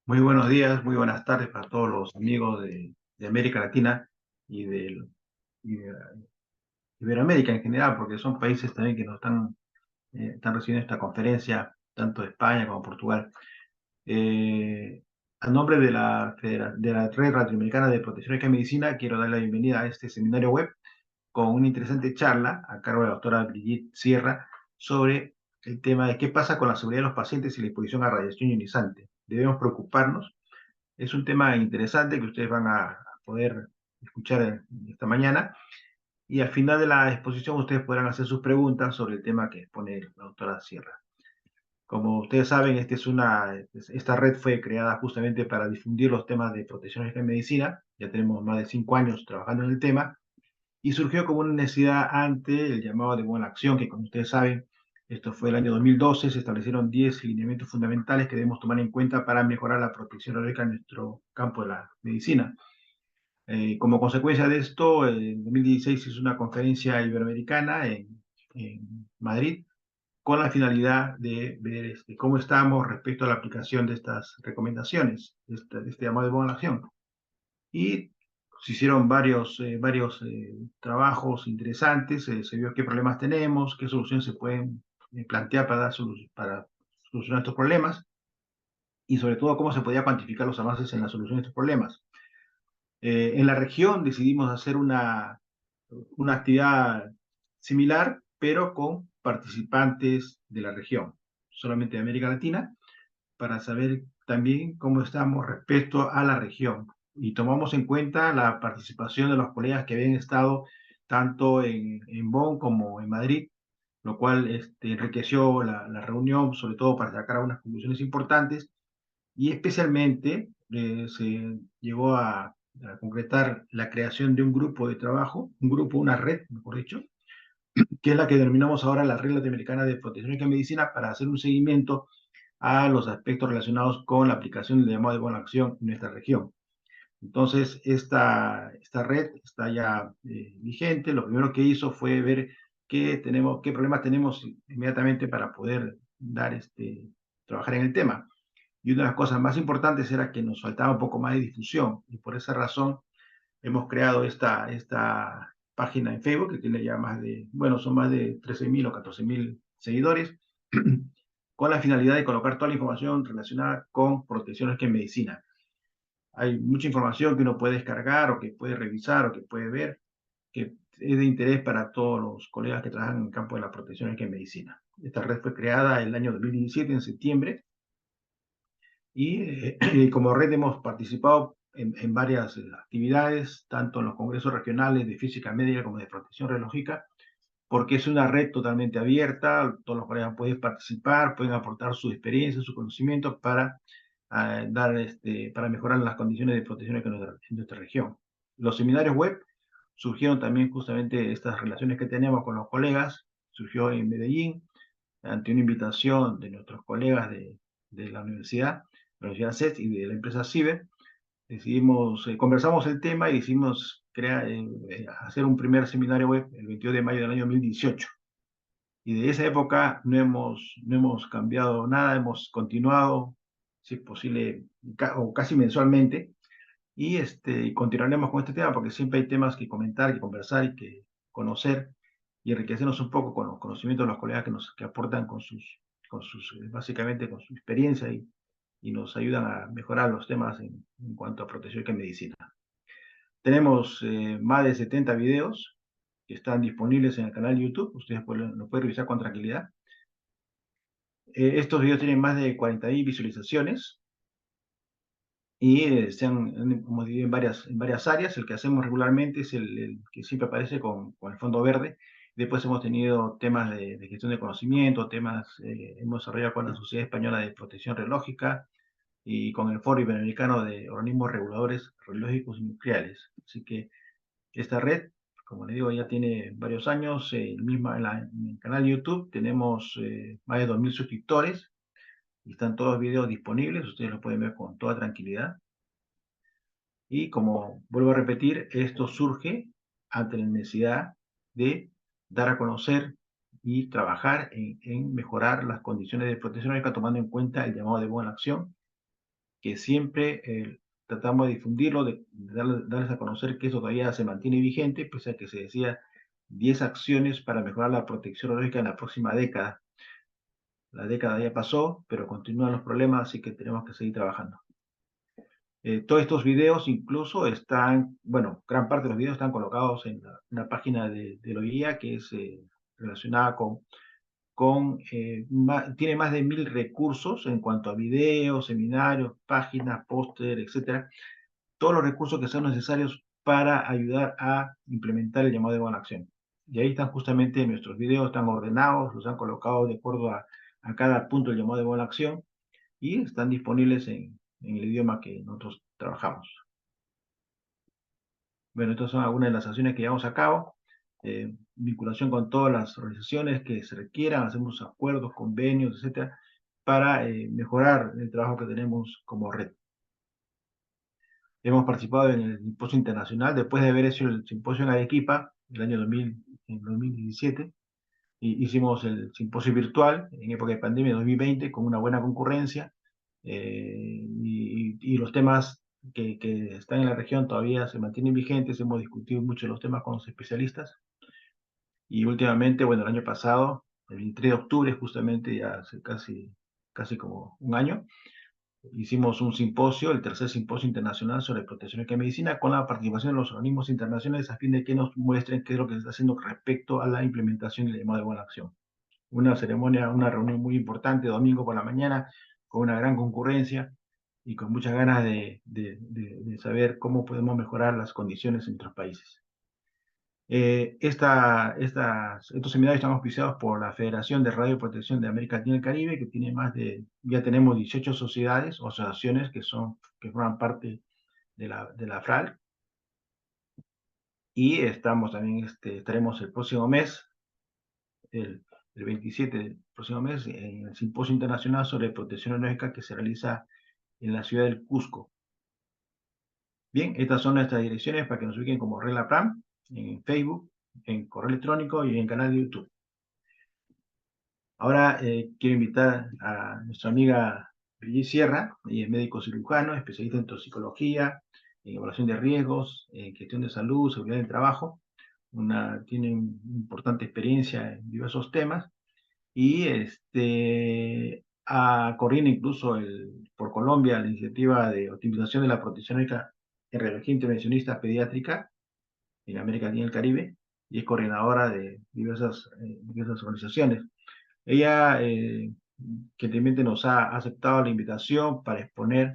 Muy buenos días, muy buenas tardes para todos los amigos de América Latina y de Iberoamérica en general, porque son países también que nos están recibiendo esta conferencia, tanto de España como Portugal. Eh, a nombre de la Red Latinoamericana de Protección y Medicina, quiero dar la bienvenida a este seminario web con una interesante charla a cargo de la doctora Brigitte Sierra sobre el tema de qué pasa con la seguridad de los pacientes y la exposición a radiación ionizante. ¿Debemos preocuparnos? Es un tema interesante que ustedes van a poder escuchar esta mañana y al final de la exposición ustedes podrán hacer sus preguntas sobre el tema que expone la doctora Sierra. Como ustedes saben, esta red fue creada justamente para difundir los temas de protección en medicina. Ya tenemos más de 5 años trabajando en el tema y surgió como una necesidad ante el llamado de buena acción, que como ustedes saben, esto fue el año 2012, se establecieron 10 lineamientos fundamentales que debemos tomar en cuenta para mejorar la protección radiológica en nuestro campo de la medicina. Como consecuencia de esto, en 2016 se hizo una conferencia iberoamericana en Madrid con la finalidad de ver cómo estamos respecto a la aplicación de estas recomendaciones, de este llamado de buena acción. Y se hicieron varios trabajos interesantes, se vio qué problemas tenemos, qué soluciones se pueden plantear para solucionar estos problemas y sobre todo cómo se podía cuantificar los avances en la solución de estos problemas. En la región decidimos hacer una actividad similar, pero con participantes de la región, solamente de América Latina, para saber también cómo estamos respecto a la región. Y tomamos en cuenta la participación de los colegas que habían estado tanto en Bonn como en Madrid, lo cual enriqueció la reunión, sobre todo para sacar unas conclusiones importantes, y especialmente se llegó a concretar la creación de un grupo de trabajo, una red, mejor dicho, que es la que denominamos ahora la Red Latinoamericana de Protección y Medicina, para hacer un seguimiento a los aspectos relacionados con la aplicación del llamado de buena acción en nuestra región. Entonces, esta red está ya vigente. Lo primero que hizo fue ver qué problemas tenemos inmediatamente para poder trabajar en el tema. Y una de las cosas más importantes era que nos faltaba un poco más de difusión. Y por esa razón hemos creado esta página en Facebook que tiene ya son más de 13.000 o 14.000 seguidores, con la finalidad de colocar toda la información relacionada con protecciones que en medicina. Hay mucha información que uno puede descargar o que puede revisar o que puede ver, que es de interés para todos los colegas que trabajan en el campo de la protección que en medicina. Esta red fue creada el año 2017, en septiembre, y como red hemos participado en varias actividades, tanto en los congresos regionales de física médica como de protección radiológica, porque es una red totalmente abierta. Todos los colegas pueden participar, pueden aportar su experiencia, su conocimiento para para mejorar las condiciones de protección en nuestra región. Los seminarios web surgieron también justamente de estas relaciones que tenemos con los colegas. Surgió en Medellín ante una invitación de nuestros colegas de la Universidad CES y de la empresa CIBE. Conversamos el tema y decidimos hacer un primer seminario web el 22 de mayo del año 2018. Y de esa época no hemos cambiado nada, hemos continuado, si es posible, o casi mensualmente, y continuaremos con este tema porque siempre hay temas que comentar, que conversar y que conocer y enriquecernos un poco con los conocimientos de los colegas que aportan básicamente con su experiencia y nos ayudan a mejorar los temas en cuanto a protección y medicina. Tenemos más de 70 videos que están disponibles en el canal de YouTube. Ustedes los pueden revisar con tranquilidad. Estos videos tienen más de 40.000 visualizaciones y se han como dividido en varias áreas. El que hacemos regularmente es el que siempre aparece con el fondo verde. Después hemos tenido temas de gestión de conocimiento, hemos desarrollado con la Sociedad Española de Protección Radiológica y con el Foro Iberoamericano de Organismos Reguladores Radiológicos Industriales. Así que esta red, como le digo, ya tiene varios años. En el canal de YouTube tenemos más de 2.000 suscriptores y están todos los videos disponibles. Ustedes los pueden ver con toda tranquilidad. Y como vuelvo a repetir, esto surge ante la necesidad de dar a conocer y trabajar en mejorar las condiciones de protección médica, tomando en cuenta el llamado de buena acción, que siempre tratamos de difundirlo, de darles a conocer que eso todavía se mantiene vigente, pese a que se decía 10 acciones para mejorar la protección ecológica en la próxima década. La década ya pasó, pero continúan los problemas, así que tenemos que seguir trabajando. Todos estos videos incluso están, bueno, gran parte de los videos están colocados en una página de OIA que es relacionada tiene más de 1000 recursos en cuanto a videos, seminarios, páginas, póster, etcétera. Todos los recursos que son necesarios para ayudar a implementar el llamado de buena acción. Y ahí están justamente nuestros videos, están ordenados, los han colocado de acuerdo a cada punto del llamado de buena acción y están disponibles en el idioma que nosotros trabajamos. Bueno, estas son algunas de las acciones que llevamos a cabo. Vinculación con todas las organizaciones que se requieran, hacemos acuerdos, convenios, etcétera, para mejorar el trabajo que tenemos como red. Hemos participado en el simposio internacional, después de haber hecho el simposio en Arequipa, el año 2017, hicimos el simposio virtual en época de pandemia 2020 con una buena concurrencia, y los temas que están en la región todavía se mantienen vigentes. Hemos discutido mucho los temas con los especialistas y últimamente, bueno, el año pasado, el 23 de octubre, justamente ya hace casi como un año, hicimos un simposio, el tercer simposio internacional sobre protección ecológica y medicina, con la participación de los organismos internacionales a fin de que nos muestren qué es lo que se está haciendo respecto a la implementación del llamado de buena acción. Una ceremonia, una reunión muy importante, domingo por la mañana, con una gran concurrencia y con muchas ganas de saber cómo podemos mejorar las condiciones en nuestros países. Estos seminarios están auspiciados por la Federación de Radio y Protección de América Latina y el Caribe, que tiene ya tenemos 18 sociedades o asociaciones que forman parte de la FRAL. Y estaremos el próximo mes, el 27 del próximo mes, en el Simposio Internacional sobre Protección Ecológica que se realiza en la ciudad del Cusco. Bien, estas son nuestras direcciones para que nos ubiquen como Regla Pram, en Facebook, en correo electrónico y en el canal de YouTube. Ahora quiero invitar a nuestra amiga Brigitte Sierra. Ella es médico cirujano, especialista en toxicología, en evaluación de riesgos, en gestión de salud, seguridad del trabajo. Tiene una importante experiencia en diversos temas y coordina incluso por Colombia la iniciativa de optimización de la protección médica en radiología intervencionista pediátrica en América Latina y el Caribe, y es coordinadora de diversas organizaciones. Ella gentilmente nos ha aceptado la invitación para exponer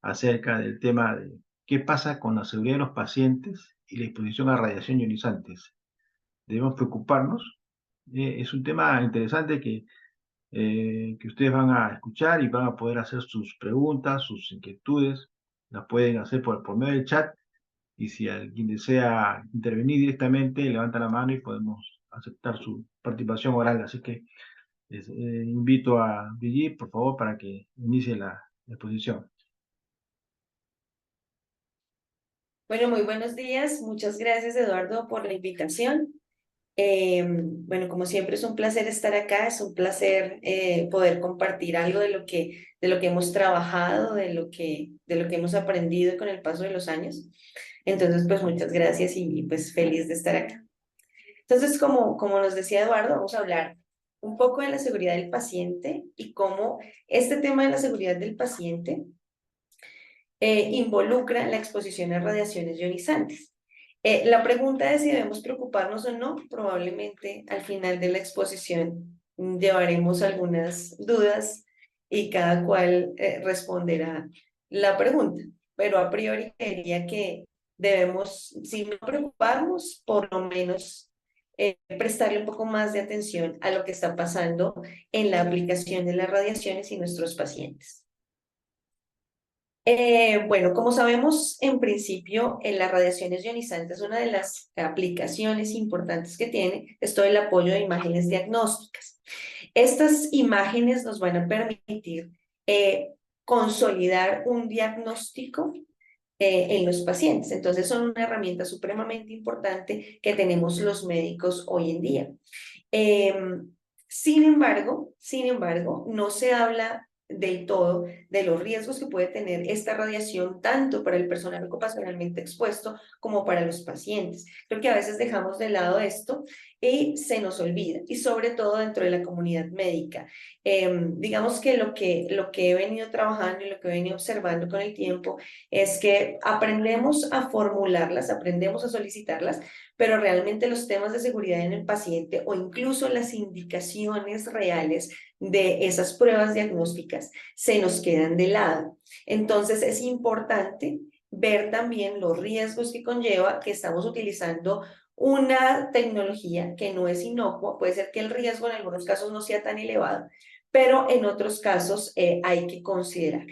acerca del tema de qué pasa con la seguridad de los pacientes y la exposición a radiación ionizantes. ¿Debemos preocuparnos? Es un tema interesante que ustedes van a escuchar y van a poder hacer sus preguntas, sus inquietudes, las pueden hacer por medio del chat, y si alguien desea intervenir directamente, levanta la mano y podemos aceptar su participación oral. Así que invito a Brigitte, por favor, para que inicie la exposición. Bueno, muy buenos días. Muchas gracias, Eduardo, por la invitación. Bueno, como siempre es un placer estar acá, es un placer poder compartir algo de lo que hemos trabajado, de lo que hemos aprendido con el paso de los años. Entonces, pues muchas gracias y pues feliz de estar acá. Entonces, como nos decía Eduardo, vamos a hablar un poco de la seguridad del paciente y cómo este tema de la seguridad del paciente involucra la exposición a radiaciones ionizantes. La pregunta de si debemos preocuparnos o no, probablemente al final de la exposición llevaremos algunas dudas y cada cual responderá la pregunta, pero a priori diría que debemos, si no preocuparnos, por lo menos prestarle un poco más de atención a lo que está pasando en la aplicación de las radiaciones y nuestros pacientes. Bueno, como sabemos, en principio, en las radiaciones ionizantes, una de las aplicaciones importantes que tiene es todo el apoyo de imágenes diagnósticas. Estas imágenes nos van a permitir consolidar un diagnóstico en los pacientes. Entonces, son una herramienta supremamente importante que tenemos los médicos hoy en día. Sin embargo, no se habla del todo de los riesgos que puede tener esta radiación tanto para el personal ocupacionalmente expuesto como para los pacientes. Creo que a veces dejamos de lado esto y se nos olvida, y sobre todo dentro de la comunidad médica. Digamos que lo que he venido trabajando y lo que he venido observando con el tiempo es que aprendemos a formularlas, aprendemos a solicitarlas, pero realmente los temas de seguridad en el paciente o incluso las indicaciones reales de esas pruebas diagnósticas se nos quedan de lado. Entonces es importante ver también los riesgos que conlleva que estamos utilizando una tecnología que no es inocua. Puede ser que el riesgo en algunos casos no sea tan elevado, pero en otros casos hay que considerar.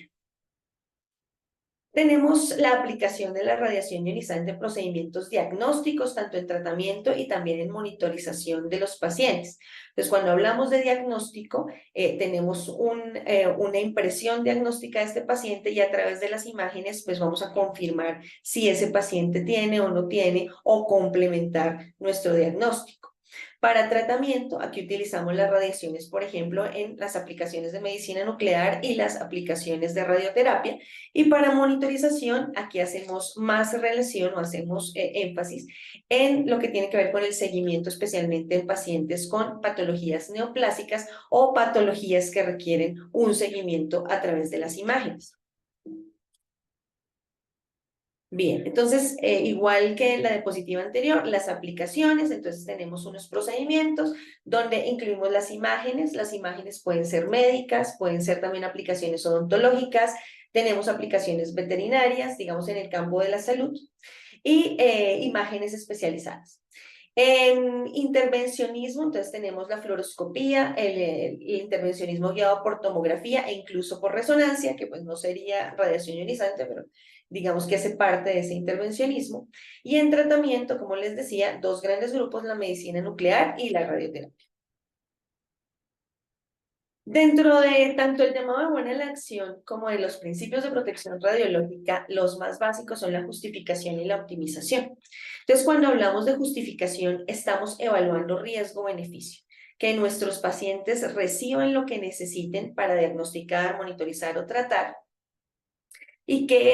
Tenemos la aplicación de la radiación ionizante en procedimientos diagnósticos, tanto en tratamiento y también en monitorización de los pacientes. Entonces, cuando hablamos de diagnóstico, tenemos una impresión diagnóstica de este paciente y a través de las imágenes, pues vamos a confirmar si ese paciente tiene o no tiene o complementar nuestro diagnóstico. Para tratamiento, aquí utilizamos las radiaciones, por ejemplo, en las aplicaciones de medicina nuclear y las aplicaciones de radioterapia. Y para monitorización, aquí hacemos más relación o hacemos énfasis en lo que tiene que ver con el seguimiento, especialmente en pacientes con patologías neoplásicas o patologías que requieren un seguimiento a través de las imágenes. Bien, entonces, igual que la diapositiva anterior, las aplicaciones, entonces tenemos unos procedimientos donde incluimos las imágenes pueden ser médicas, pueden ser también aplicaciones odontológicas, tenemos aplicaciones veterinarias, digamos en el campo de la salud, y imágenes especializadas. En intervencionismo, entonces tenemos la fluoroscopía, el intervencionismo guiado por tomografía e incluso por resonancia, que pues no sería radiación ionizante, pero digamos que hace parte de ese intervencionismo. Y en tratamiento, como les decía, dos grandes grupos, la medicina nuclear y la radioterapia. Dentro de tanto el llamado de buena elección como de los principios de protección radiológica, los más básicos son la justificación y la optimización. Entonces, cuando hablamos de justificación, estamos evaluando riesgo-beneficio, que nuestros pacientes reciban lo que necesiten para diagnosticar, monitorizar o tratar, y que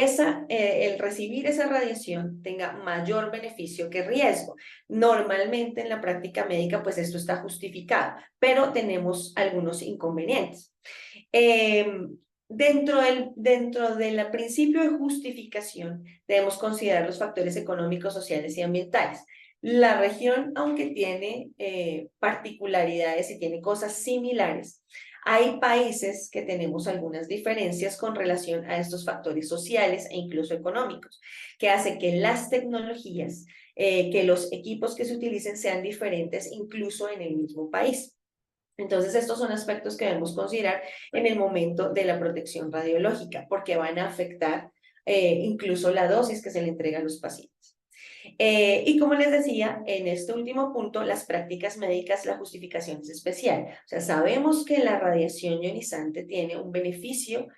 el recibir esa radiación tenga mayor beneficio que riesgo. Normalmente en la práctica médica, pues esto está justificado, pero tenemos algunos inconvenientes. Dentro del principio de justificación, debemos considerar los factores económicos, sociales y ambientales. La región, aunque tiene particularidades y tiene cosas similares, hay países que tenemos algunas diferencias con relación a estos factores sociales e incluso económicos, que hace que las tecnologías, que los equipos que se utilicen sean diferentes incluso en el mismo país. Entonces, estos son aspectos que debemos considerar en el momento de la protección radiológica, porque van a afectar incluso la dosis que se le entrega a los pacientes. Y como les decía, en este último punto, las prácticas médicas, la justificación es especial. O sea, sabemos que la radiación ionizante tiene un beneficio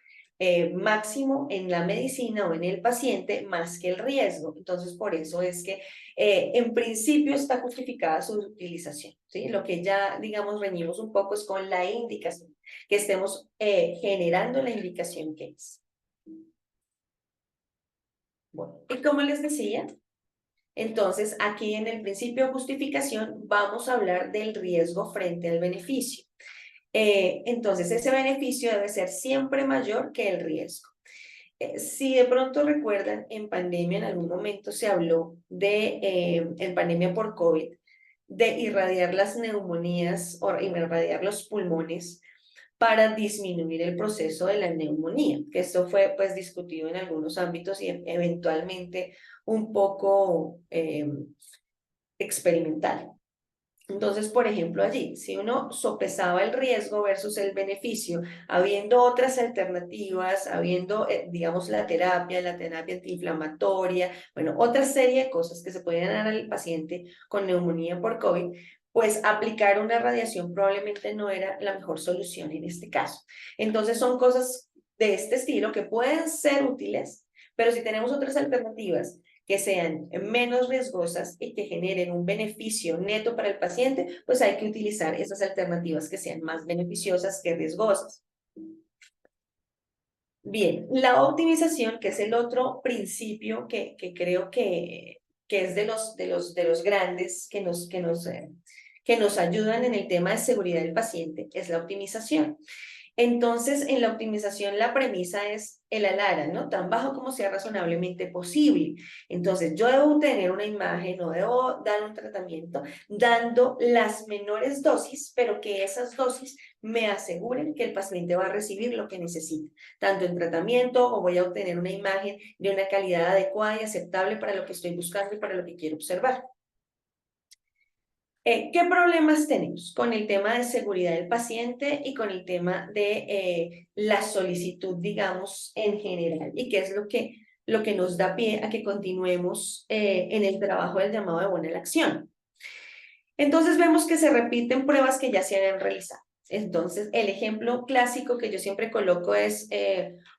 máximo en la medicina o en el paciente más que el riesgo. Entonces, por eso es que en principio está justificada su utilización. ¿Sí? Lo que ya, digamos, reñimos un poco es con la indicación, que estemos generando la indicación que es. Bueno, y como les decía, entonces, aquí en el principio de justificación vamos a hablar del riesgo frente al beneficio. Entonces, ese beneficio debe ser siempre mayor que el riesgo. Si de pronto recuerdan, en pandemia en algún momento se habló en pandemia por COVID, de irradiar las neumonías o irradiar los pulmones para disminuir el proceso de la neumonía, que esto fue pues discutido en algunos ámbitos y eventualmente un poco experimental. Entonces, por ejemplo, allí, si uno sopesaba el riesgo versus el beneficio, habiendo otras alternativas, habiendo, digamos, la terapia antiinflamatoria, bueno, otra serie de cosas que se pueden dar al paciente con neumonía por COVID, pues aplicar una radiación probablemente no era la mejor solución en este caso. Entonces, son cosas de este estilo que pueden ser útiles, pero si tenemos otras alternativas que sean menos riesgosas y que generen un beneficio neto para el paciente, pues hay que utilizar esas alternativas que sean más beneficiosas que riesgosas. Bien, la optimización, que es el otro principio que creo que es de los grandes que nos ayudan en el tema de seguridad del paciente, es la optimización. Entonces, en la optimización, la premisa es el alara, ¿no? Tan bajo como sea razonablemente posible. Entonces, yo debo tener una imagen o debo dar un tratamiento dando las menores dosis, pero que esas dosis me aseguren que el paciente va a recibir lo que necesita, tanto en tratamiento o voy a obtener una imagen de una calidad adecuada y aceptable para lo que estoy buscando y para lo que quiero observar. ¿Qué problemas tenemos con el tema de seguridad del paciente y con el tema de la solicitud, digamos, en general? ¿Y qué es lo que nos da pie a que continuemos en el trabajo del llamado de buena elección? Entonces vemos que se repiten pruebas que ya se habían realizado. Entonces, el ejemplo clásico que yo siempre coloco es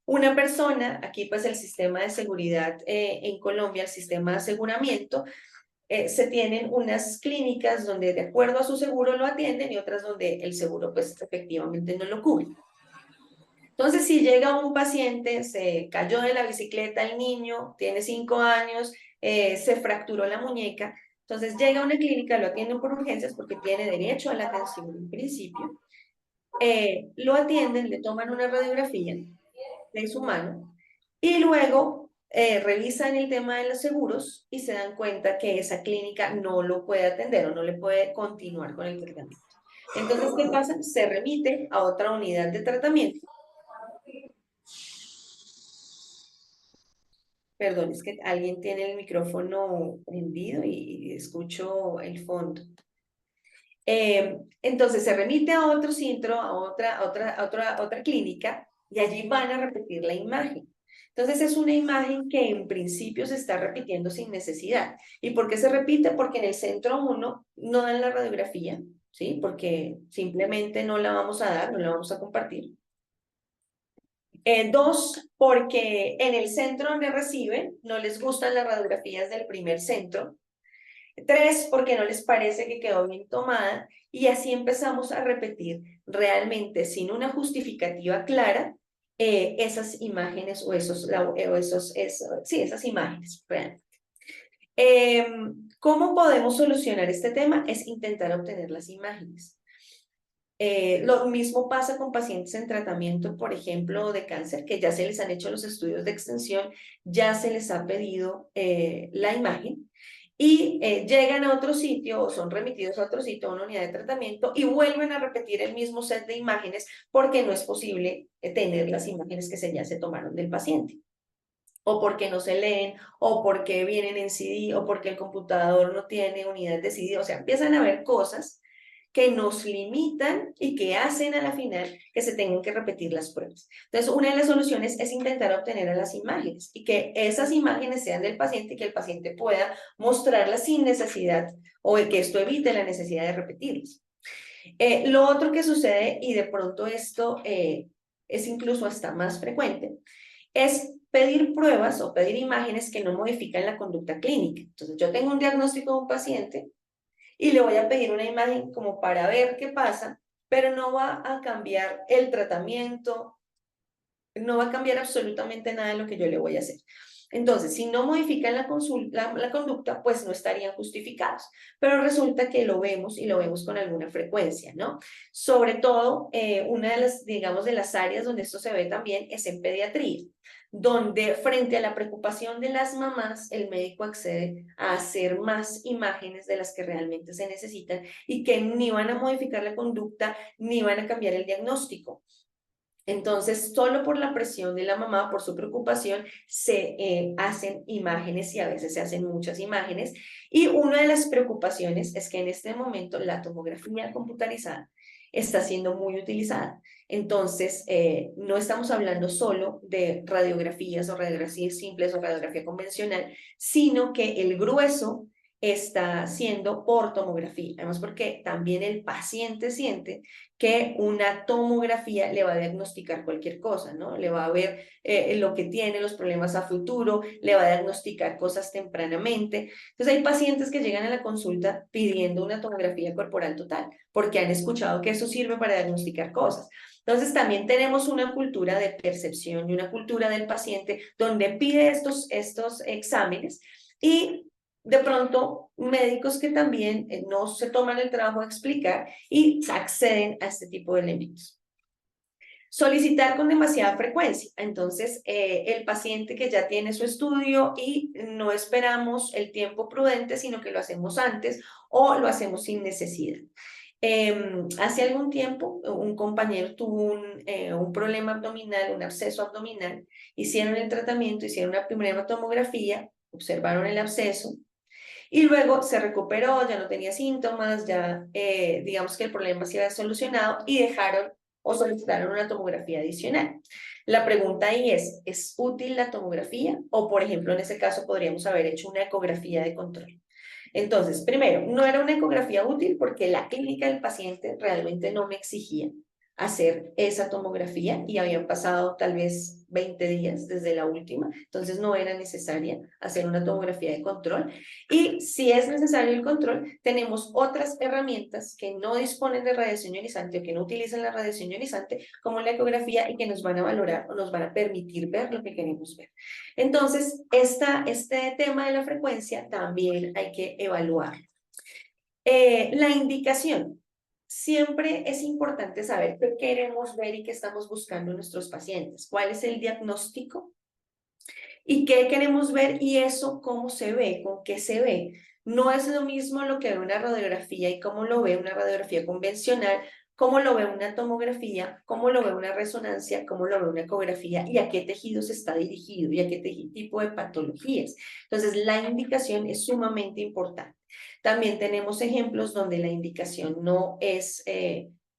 una persona, aquí pues el sistema de seguridad en Colombia, el sistema de aseguramiento, se tienen unas clínicas donde de acuerdo a su seguro lo atienden y otras donde el seguro pues efectivamente no lo cubre. Entonces, si llega un paciente, se cayó de la bicicleta el niño, tiene 5 años, se fracturó la muñeca, entonces llega a una clínica, lo atienden por urgencias porque tiene derecho a la atención en principio, lo atienden, le toman una radiografía de su mano y luego revisan el tema de los seguros y se dan cuenta que esa clínica no lo puede atender o no le puede continuar con el tratamiento. Entonces, ¿qué pasa? Se remite a otra unidad de tratamiento. Perdón, es que alguien tiene el micrófono prendido y escucho el fondo. Entonces se remite a otro centro, a otra clínica, y allí van a repetir la imagen. Entonces es una imagen que en principio se está repitiendo sin necesidad. ¿Y por qué se repite? Porque en el centro uno no dan la radiografía, ¿sí? Porque simplemente no la vamos a dar, no la vamos a compartir. Dos, porque en el centro donde reciben no les gustan las radiografías del primer centro. Tres, porque no les parece que quedó bien tomada. Y así empezamos a repetir realmente sin una justificativa clara esas imágenes sí, esas imágenes. Realmente. ¿Cómo podemos solucionar este tema? Es intentar obtener las imágenes. Lo mismo pasa con pacientes en tratamiento, por ejemplo, de cáncer, que ya se les han hecho los estudios de extensión, ya se les ha pedido la imagen y llegan a otro sitio o son remitidos a otro sitio, a una unidad de tratamiento y vuelven a repetir el mismo set de imágenes porque no es posible tener las imágenes que ya se tomaron del paciente. O porque no se leen, o porque vienen en CD, o porque el computador no tiene unidad de CD. O sea, empiezan a haber cosas que nos limitan y que hacen a la final que se tengan que repetir las pruebas. Entonces, una de las soluciones es intentar obtener a las imágenes y que esas imágenes sean del paciente y que el paciente pueda mostrarlas sin necesidad o que esto evite la necesidad de repetirlas. Lo otro que sucede, y de pronto esto es incluso hasta más frecuente, es pedir pruebas o pedir imágenes que no modifican la conducta clínica. Entonces, yo tengo un diagnóstico de un paciente y le voy a pedir una imagen como para ver qué pasa, pero no va a cambiar el tratamiento, no va a cambiar absolutamente nada de lo que yo le voy a hacer. Entonces, si no modifican la conducta, pues no estarían justificados. Pero resulta que lo vemos y lo vemos con alguna frecuencia, ¿no? Sobre todo, una de las, digamos, de las áreas donde esto se ve también es en pediatría, donde frente a la preocupación de las mamás, el médico accede a hacer más imágenes de las que realmente se necesitan y que ni van a modificar la conducta ni van a cambiar el diagnóstico. Entonces, solo por la presión de la mamá, por su preocupación, se hacen imágenes y a veces se hacen muchas imágenes. Y una de las preocupaciones es que en este momento la tomografía computarizada está siendo muy utilizada. Entonces, no estamos hablando solo de radiografías o radiografías simples o radiografía convencional, sino que el grueso está siendo por tomografía. Además, porque también el paciente siente que una tomografía le va a diagnosticar cualquier cosa, ¿no? Le va a ver lo que tiene, los problemas a futuro, le va a diagnosticar cosas tempranamente. Entonces hay pacientes que llegan a la consulta pidiendo una tomografía corporal total, porque han escuchado que eso sirve para diagnosticar cosas. Entonces también tenemos una cultura de percepción y una cultura del paciente donde pide estos exámenes y de pronto médicos que también no se toman el trabajo de explicar y acceden a este tipo de elementos. Solicitar con demasiada frecuencia. Entonces, el paciente que ya tiene su estudio y no esperamos el tiempo prudente, sino que lo hacemos antes o lo hacemos sin necesidad. Hace algún tiempo, un compañero tuvo un problema abdominal, un absceso abdominal, hicieron el tratamiento, hicieron una primera tomografía, observaron el absceso, y luego se recuperó, ya no tenía síntomas, ya digamos que el problema se había solucionado y dejaron o solicitaron una tomografía adicional. La pregunta ahí ¿es útil la tomografía? O, por ejemplo, en ese caso podríamos haber hecho una ecografía de control. Entonces, primero, no era una ecografía útil porque la clínica del paciente realmente no me exigía hacer esa tomografía y habían pasado tal vez 20 días desde la última, entonces no era necesaria hacer una tomografía de control. Y si es necesario el control, tenemos otras herramientas que no disponen de radiación ionizante o que no utilizan la radiación ionizante, como la ecografía, y que nos van a valorar o nos van a permitir ver lo que queremos ver. Entonces, este tema de la frecuencia también hay que evaluar. La indicación. Siempre es importante saber qué queremos ver y qué estamos buscando en nuestros pacientes. ¿Cuál es el diagnóstico? ¿Y qué queremos ver? Y eso, ¿cómo se ve? ¿Con qué se ve? No es lo mismo lo que ve una radiografía y cómo lo ve una radiografía convencional, cómo lo ve una tomografía, cómo lo ve una resonancia, cómo lo ve una ecografía y a qué tejidos está dirigido y a qué tipo de patologías. Entonces, la indicación es sumamente importante. También tenemos ejemplos donde la indicación no es,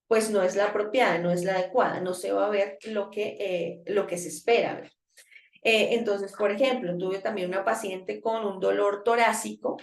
pues no es la apropiada, no es la adecuada, no se va a ver lo que se espera ver. Entonces, por ejemplo, tuve también una paciente con un dolor torácico,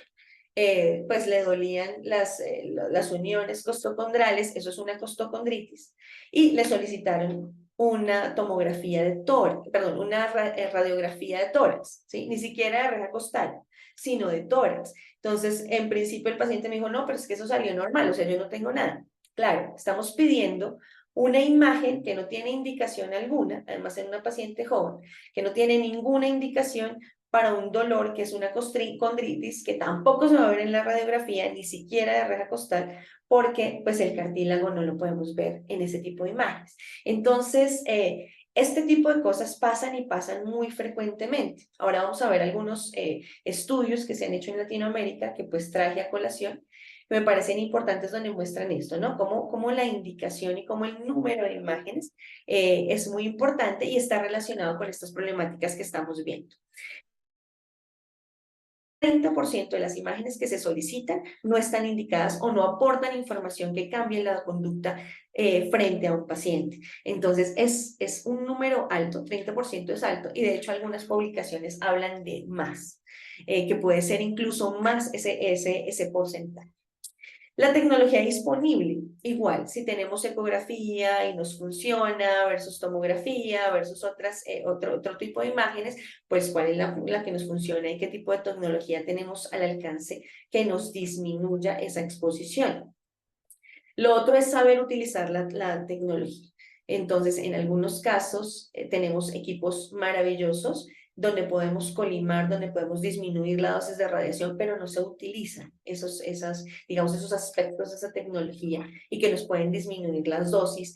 pues le dolían las uniones costocondrales, eso es una costocondritis, y le solicitaron una tomografía de tórax, perdón, una radiografía de tórax, ¿sí? Ni siquiera de reja costal, sino de tórax. Entonces, en principio el paciente me dijo, no, pero es que eso salió normal, o sea, yo no tengo nada. Claro, estamos pidiendo una imagen que no tiene indicación alguna, además en una paciente joven, que no tiene ninguna indicación para un dolor que es una condritis, que tampoco se va a ver en la radiografía, ni siquiera de reja costal, porque pues el cartílago no lo podemos ver en ese tipo de imágenes. Entonces, este tipo de cosas pasan y pasan muy frecuentemente. Ahora vamos a ver algunos estudios que se han hecho en Latinoamérica que pues traje a colación, que me parecen importantes donde muestran esto, ¿no? Cómo la indicación y cómo el número de imágenes es muy importante y está relacionado con estas problemáticas que estamos viendo. 30% de las imágenes que se solicitan no están indicadas o no aportan información que cambie la conducta frente a un paciente. Entonces, es un número alto, 30% es alto, y de hecho algunas publicaciones hablan de más, que puede ser incluso más ese porcentaje. La tecnología disponible, igual, si tenemos ecografía y nos funciona versus tomografía versus otro tipo de imágenes, pues cuál es la que nos funciona y qué tipo de tecnología tenemos al alcance que nos disminuya esa exposición. Lo otro es saber utilizar la tecnología. Entonces, en algunos casos tenemos equipos maravillosos donde podemos colimar, donde podemos disminuir la dosis de radiación, pero no se utilizan digamos, esos aspectos de esa tecnología y que nos pueden disminuir las dosis,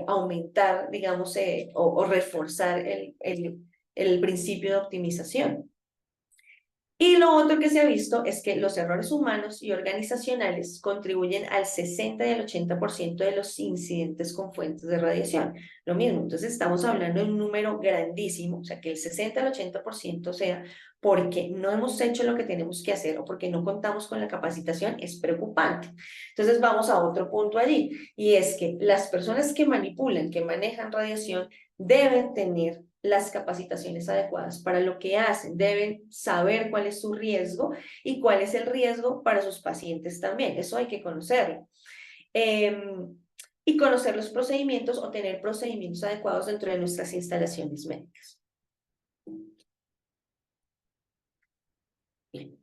aumentar, digamos, o reforzar el principio de optimización. Y lo otro que se ha visto es que los errores humanos y organizacionales contribuyen al 60 y al 80% de los incidentes con fuentes de radiación. Lo mismo, entonces estamos hablando de un número grandísimo, o sea, que el 60 al 80% sea porque no hemos hecho lo que tenemos que hacer o porque no contamos con la capacitación, es preocupante. Entonces vamos a otro punto allí, y es que las personas que manipulan, que manejan radiación, deben tener las capacitaciones adecuadas para lo que hacen, deben saber cuál es su riesgo y cuál es el riesgo para sus pacientes también, eso hay que conocerlo. Y conocer los procedimientos o tener procedimientos adecuados dentro de nuestras instalaciones médicas. Bien.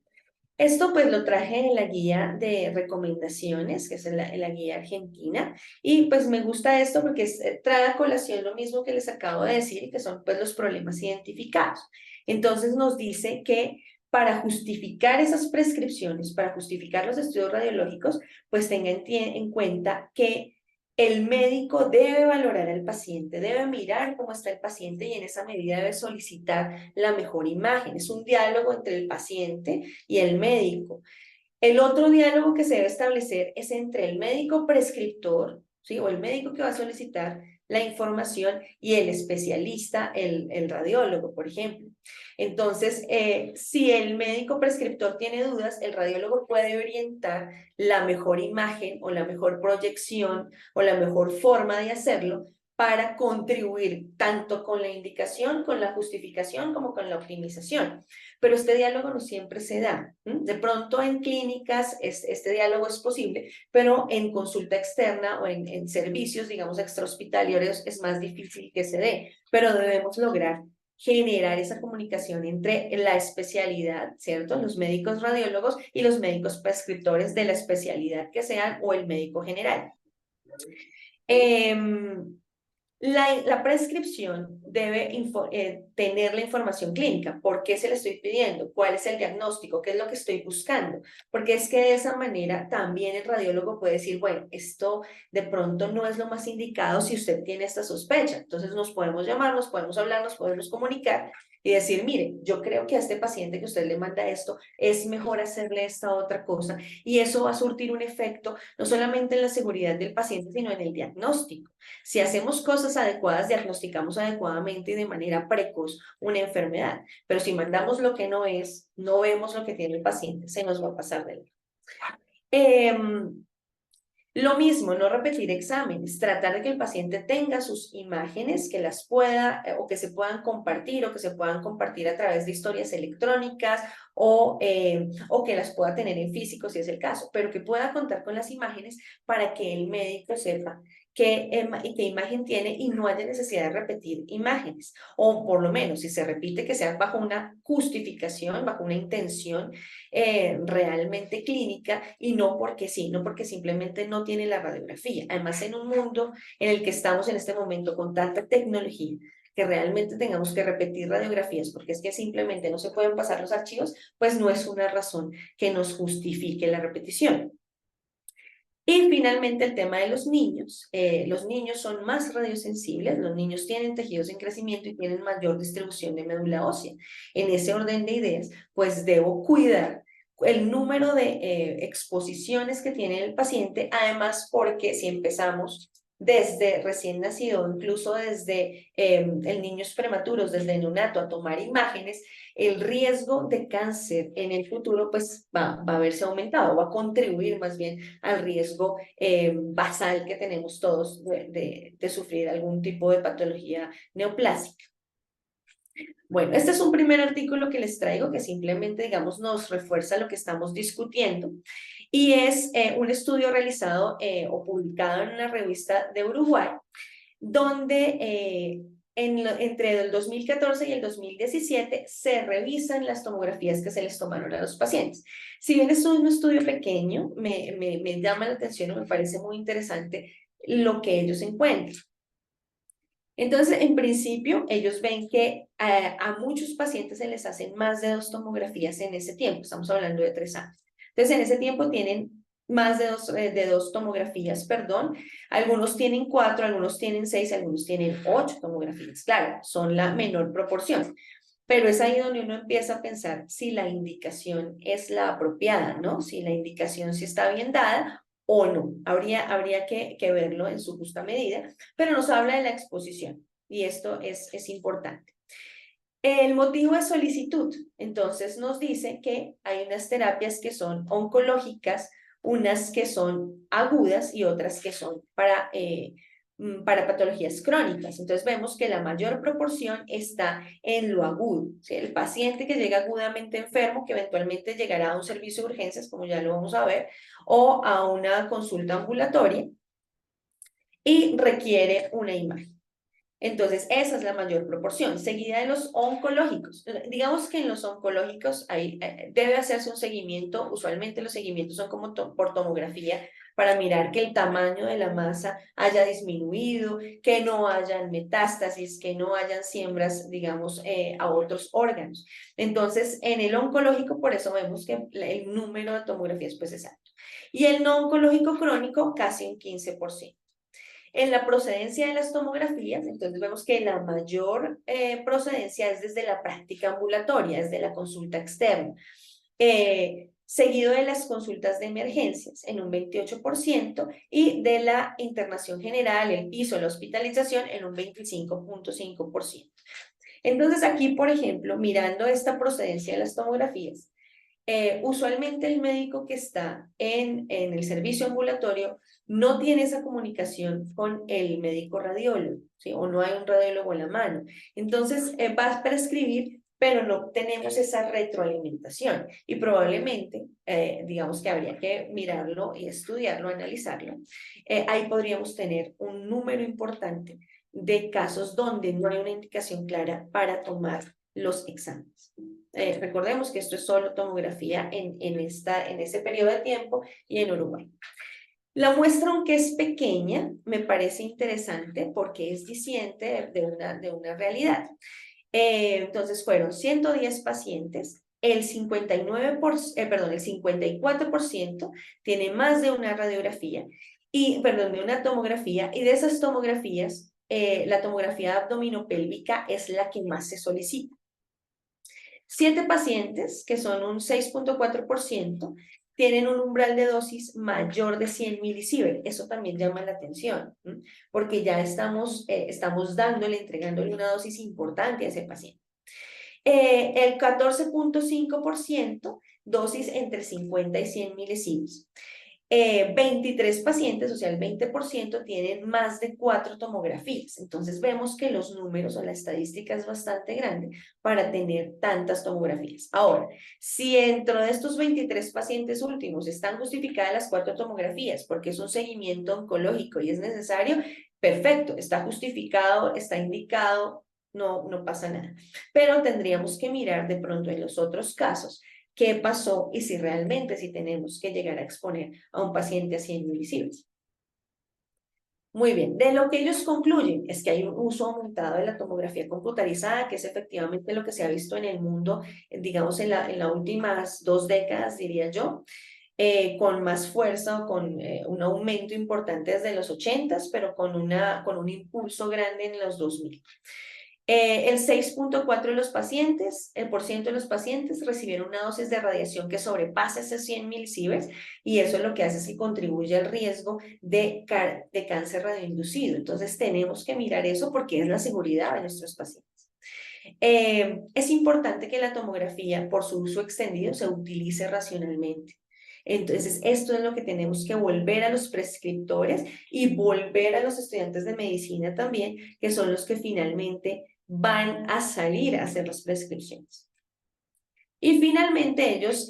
Esto pues lo traje en la guía de recomendaciones, que es en la guía argentina, y pues me gusta esto porque trae a colación lo mismo que les acabo de decir, que son pues los problemas identificados. Entonces nos dice que para justificar esas prescripciones, para justificar los estudios radiológicos, pues tenga en cuenta que el médico debe valorar al paciente, debe mirar cómo está el paciente y en esa medida debe solicitar la mejor imagen. Es un diálogo entre el paciente y el médico. El otro diálogo que se debe establecer es entre el médico prescriptor, ¿sí? O el médico que va a solicitar la información y el especialista, el radiólogo, por ejemplo. Entonces, si el médico prescriptor tiene dudas, el radiólogo puede orientar la mejor imagen o la mejor proyección o la mejor forma de hacerlo para contribuir tanto con la indicación, con la justificación, como con la optimización. Pero este diálogo no siempre se da. De pronto en clínicas este diálogo es posible, pero en consulta externa o en servicios, digamos, extrahospitalarios es más difícil que se dé, pero debemos lograr generar esa comunicación entre la especialidad, ¿cierto? Los médicos radiólogos y los médicos prescriptores de la especialidad que sean o el médico general. Eh, la prescripción debe tener la información clínica. ¿Por qué se la estoy pidiendo? ¿Cuál es el diagnóstico? ¿Qué es lo que estoy buscando? Porque es que de esa manera también el radiólogo puede decir, bueno, esto de pronto no es lo más indicado si usted tiene esta sospecha. Entonces nos podemos llamar, nos podemos hablar, nos podemos comunicar y decir, mire, yo creo que a este paciente que usted le manda esto, es mejor hacerle esta otra cosa y eso va a surtir un efecto no solamente en la seguridad del paciente, sino en el diagnóstico. Si hacemos cosas adecuadas, diagnosticamos adecuadamente y de manera precoz una enfermedad. Pero si mandamos lo que no es, no vemos lo que tiene el paciente, se nos va a pasar de él. Lo mismo, no repetir exámenes, tratar de que el paciente tenga sus imágenes, que las pueda o que se puedan compartir o que se puedan compartir a través de historias electrónicas o que las pueda tener en físico si es el caso, pero que pueda contar con las imágenes para que el médico sepa qué imagen tiene y no haya necesidad de repetir imágenes. O por lo menos, si se repite, que sea bajo una justificación, bajo una intención realmente clínica y no porque sí, no porque simplemente no tiene la radiografía. Además, en un mundo en el que estamos en este momento con tanta tecnología, que realmente tengamos que repetir radiografías porque es que simplemente no se pueden pasar los archivos, pues no es una razón que nos justifique la repetición. Y finalmente el tema de los niños. Los niños son más radiosensibles, los niños tienen tejidos en crecimiento y tienen mayor distribución de médula ósea. En ese orden de ideas, pues debo cuidar el número de exposiciones que tiene el paciente, además porque si empezamos desde recién nacido, incluso desde el niños prematuros, desde neonato, a tomar imágenes, el riesgo de cáncer en el futuro pues va a verse aumentado, va a contribuir más bien al riesgo basal que tenemos todos de sufrir algún tipo de patología neoplásica. Bueno, este es un primer artículo que les traigo que simplemente, digamos, nos refuerza lo que estamos discutiendo y es un estudio realizado o publicado en una revista de Uruguay donde entre el 2014 y el 2017 se revisan las tomografías que se les tomaron a los pacientes. Si bien es un estudio pequeño, me llama la atención y me parece muy interesante lo que ellos encuentran. Entonces, en principio, ellos ven que a muchos pacientes se les hacen más de 2 tomografías en ese tiempo, estamos hablando de 3 años. Entonces, en ese tiempo tienen más de dos tomografías, perdón. Algunos tienen 4, algunos tienen 6, algunos tienen 8 tomografías. Claro, son la menor proporción. Pero es ahí donde uno empieza a pensar si la indicación es la apropiada, ¿no? Si la indicación sí está bien dada o no. Habría que verlo en su justa medida, pero nos habla de la exposición y esto es importante. El motivo de solicitud, entonces nos dice que hay unas terapias que son oncológicas, unas que son agudas y otras que son para patologías crónicas. Entonces vemos que la mayor proporción está en lo agudo, ¿sí? El paciente que llega agudamente enfermo, que eventualmente llegará a un servicio de urgencias, como ya lo vamos a ver, o a una consulta ambulatoria y requiere una imagen. Entonces, esa es la mayor proporción, seguida de los oncológicos. Digamos que en los oncológicos debe hacerse un seguimiento, usualmente los seguimientos son como por tomografía, para mirar que el tamaño de la masa haya disminuido, que no hayan metástasis, que no hayan siembras, digamos, a otros órganos. Entonces, en el oncológico, por eso vemos que el número de tomografías pues es alto. Y el no oncológico crónico, casi un 15%. En la procedencia de las tomografías, entonces vemos que la mayor procedencia es desde la práctica ambulatoria, desde la consulta externa, seguido de las consultas de emergencias en un 28% y de la internación general, el piso, la hospitalización en un 25.5%. Entonces aquí, por ejemplo, mirando esta procedencia de las tomografías, usualmente el médico que está en el servicio ambulatorio no tiene esa comunicación con el médico radiólogo, ¿sí? O no hay un radiólogo a la mano. Entonces va a prescribir, pero no tenemos esa retroalimentación y probablemente, digamos que habría que mirarlo y estudiarlo, analizarlo. Ahí podríamos tener un número importante de casos donde no hay una indicación clara para tomar los exámenes. Recordemos que esto es solo tomografía en ese periodo de tiempo y en Uruguay. La muestra, aunque es pequeña, me parece interesante porque es diciente de una realidad. Entonces fueron 110 pacientes, el 54% tiene más de una radiografía, perdón, de una tomografía, y de esas tomografías, la tomografía abdominopélvica es la que más se solicita. 7 pacientes, que son un 6.4%, tienen un umbral de dosis mayor de 100 milisievert. Eso también llama la atención, porque ya estamos dándole, entregándole una dosis importante a ese paciente. El 14.5%, dosis entre 50 y 100 milisievert. 23 pacientes, o sea, el 20%, tienen más de 4 tomografías. Entonces vemos que los números o la estadística es bastante grande para tener tantas tomografías. Ahora, si dentro de estos 23 pacientes últimos están justificadas las 4 tomografías porque es un seguimiento oncológico y es necesario, perfecto, está justificado, está indicado, no pasa nada. Pero tendríamos que mirar de pronto en los otros casos qué pasó y si realmente tenemos que llegar a exponer a un paciente a 100 milisievert. Muy bien, de lo que ellos concluyen es que hay un uso aumentado de la tomografía computarizada, que es efectivamente lo que se ha visto en el mundo, digamos, en las últimas 2 décadas, diría yo, con más fuerza o con un aumento importante desde los 80s, pero con un impulso grande en los 2000. El 6.4% de los pacientes, el por ciento de los pacientes recibieron una dosis de radiación que sobrepasa ese 100 milisieverts y eso es lo que hace es que contribuye al riesgo de cáncer radioinducido. Entonces tenemos que mirar eso porque es la seguridad de nuestros pacientes. Es importante que la tomografía, por su uso extendido, se utilice racionalmente. Entonces, esto es lo que tenemos que volver a los prescriptores y volver a los estudiantes de medicina también, que son los que finalmente van a salir a hacer las prescripciones. Y finalmente ellos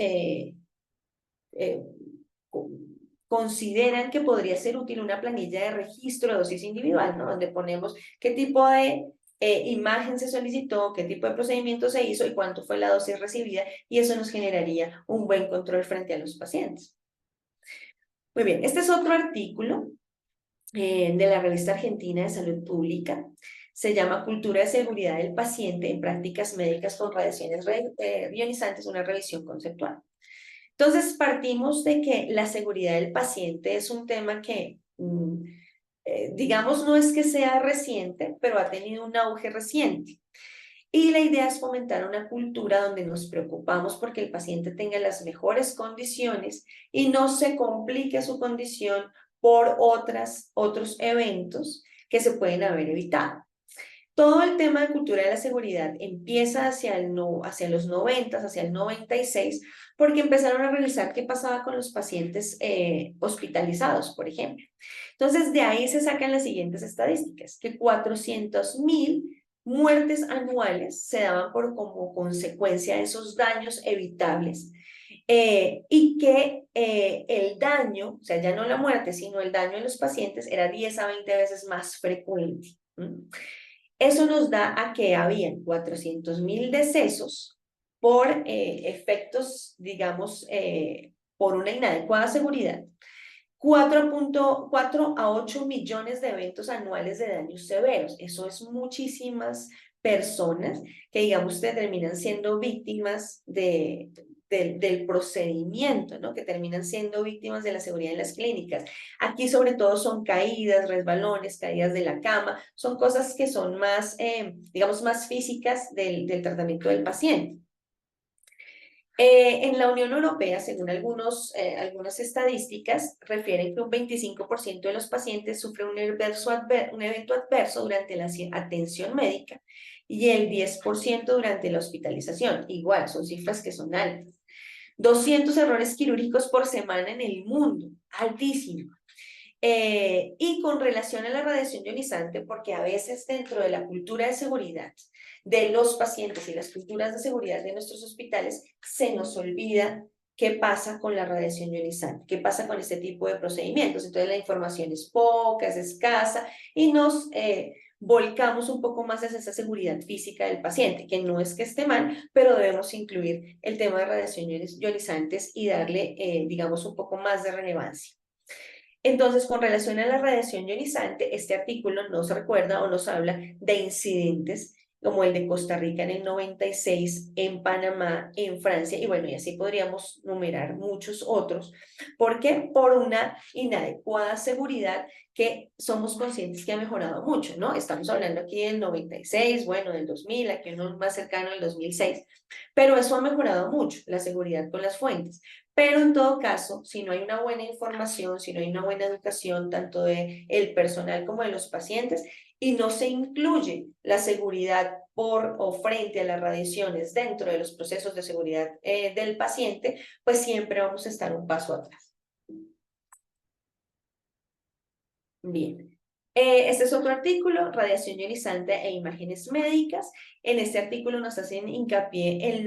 consideran que podría ser útil una planilla de registro de dosis individual, ¿no? Donde ponemos qué tipo de imagen se solicitó, qué tipo de procedimiento se hizo y cuánto fue la dosis recibida, y eso nos generaría un buen control frente a los pacientes. Muy bien, este es otro artículo de la Revista Argentina de Salud Pública. Se llama Cultura de Seguridad del Paciente en Prácticas Médicas con Radiaciones Ionizantes, una revisión conceptual. Entonces, partimos de que la seguridad del paciente es un tema que, digamos, no es que sea reciente, pero ha tenido un auge reciente. Y la idea es fomentar una cultura donde nos preocupamos porque el paciente tenga las mejores condiciones y no se complique su condición por otros eventos que se pueden haber evitado. Todo el tema de cultura de la seguridad empieza hacia los 90, hacia el 96, porque empezaron a revisar qué pasaba con los pacientes hospitalizados, por ejemplo. Entonces, de ahí se sacan las siguientes estadísticas, que 400.000 muertes anuales se daban como consecuencia de esos daños evitables. Y que el daño, o sea, ya no la muerte, sino el daño en los pacientes era 10 a 20 veces más frecuente. Eso nos da a que habían 400.000 decesos por efectos, digamos, por una inadecuada seguridad. 4.4 a 8 millones de eventos anuales de daños severos. Eso es muchísimas personas que, digamos, terminan siendo víctimas del procedimiento, ¿no? Que terminan siendo víctimas de la seguridad en las clínicas. Aquí sobre todo son caídas, resbalones, caídas de la cama, son cosas que son más, digamos, más físicas del tratamiento del paciente. En la Unión Europea, según algunas estadísticas, refieren que un 25% de los pacientes sufren un evento adverso durante la atención médica y el 10% durante la hospitalización. Igual, son cifras que son altas. 200 errores quirúrgicos por semana en el mundo, altísimo. Y con relación a la radiación ionizante, porque a veces dentro de la cultura de seguridad de los pacientes y las culturas de seguridad de nuestros hospitales, se nos olvida qué pasa con la radiación ionizante, qué pasa con este tipo de procedimientos. Entonces la información es poca, es escasa y nos volcamos un poco más hacia esa seguridad física del paciente, que no es que esté mal, pero debemos incluir el tema de radiación ionizantes y darle, digamos, un poco más de relevancia. Entonces, con relación a la radiación ionizante, este artículo nos recuerda o nos habla de incidentes como el de Costa Rica en el 96, en Panamá, en Francia, y bueno, y así podríamos numerar muchos otros. ¿Por qué? Por una inadecuada seguridad que somos conscientes que ha mejorado mucho, ¿no? Estamos hablando aquí del 96, bueno, del 2000, aquí uno más cercano al 2006, pero eso ha mejorado mucho, la seguridad con las fuentes. Pero en todo caso, si no hay una buena información, si no hay una buena educación, tanto del personal como de los pacientes, y no se incluye la seguridad por o frente a las radiaciones dentro de los procesos de seguridad del paciente, pues siempre vamos a estar un paso atrás. Bien. Este es otro artículo, radiación ionizante e imágenes médicas. En este artículo nos hacen hincapié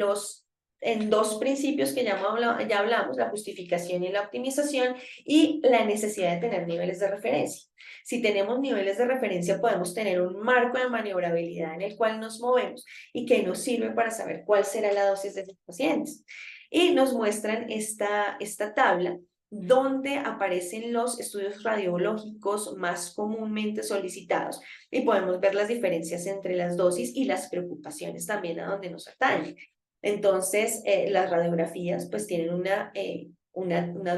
en dos principios que ya hablamos, la justificación y la optimización, y la necesidad de tener niveles de referencia. Si tenemos niveles de referencia, podemos tener un marco de maniobrabilidad en el cual nos movemos y que nos sirve para saber cuál será la dosis de los pacientes. Y nos muestran esta tabla donde aparecen los estudios radiológicos más comúnmente solicitados y podemos ver las diferencias entre las dosis y las preocupaciones también a donde nos atañen. Entonces, las radiografías pues tienen una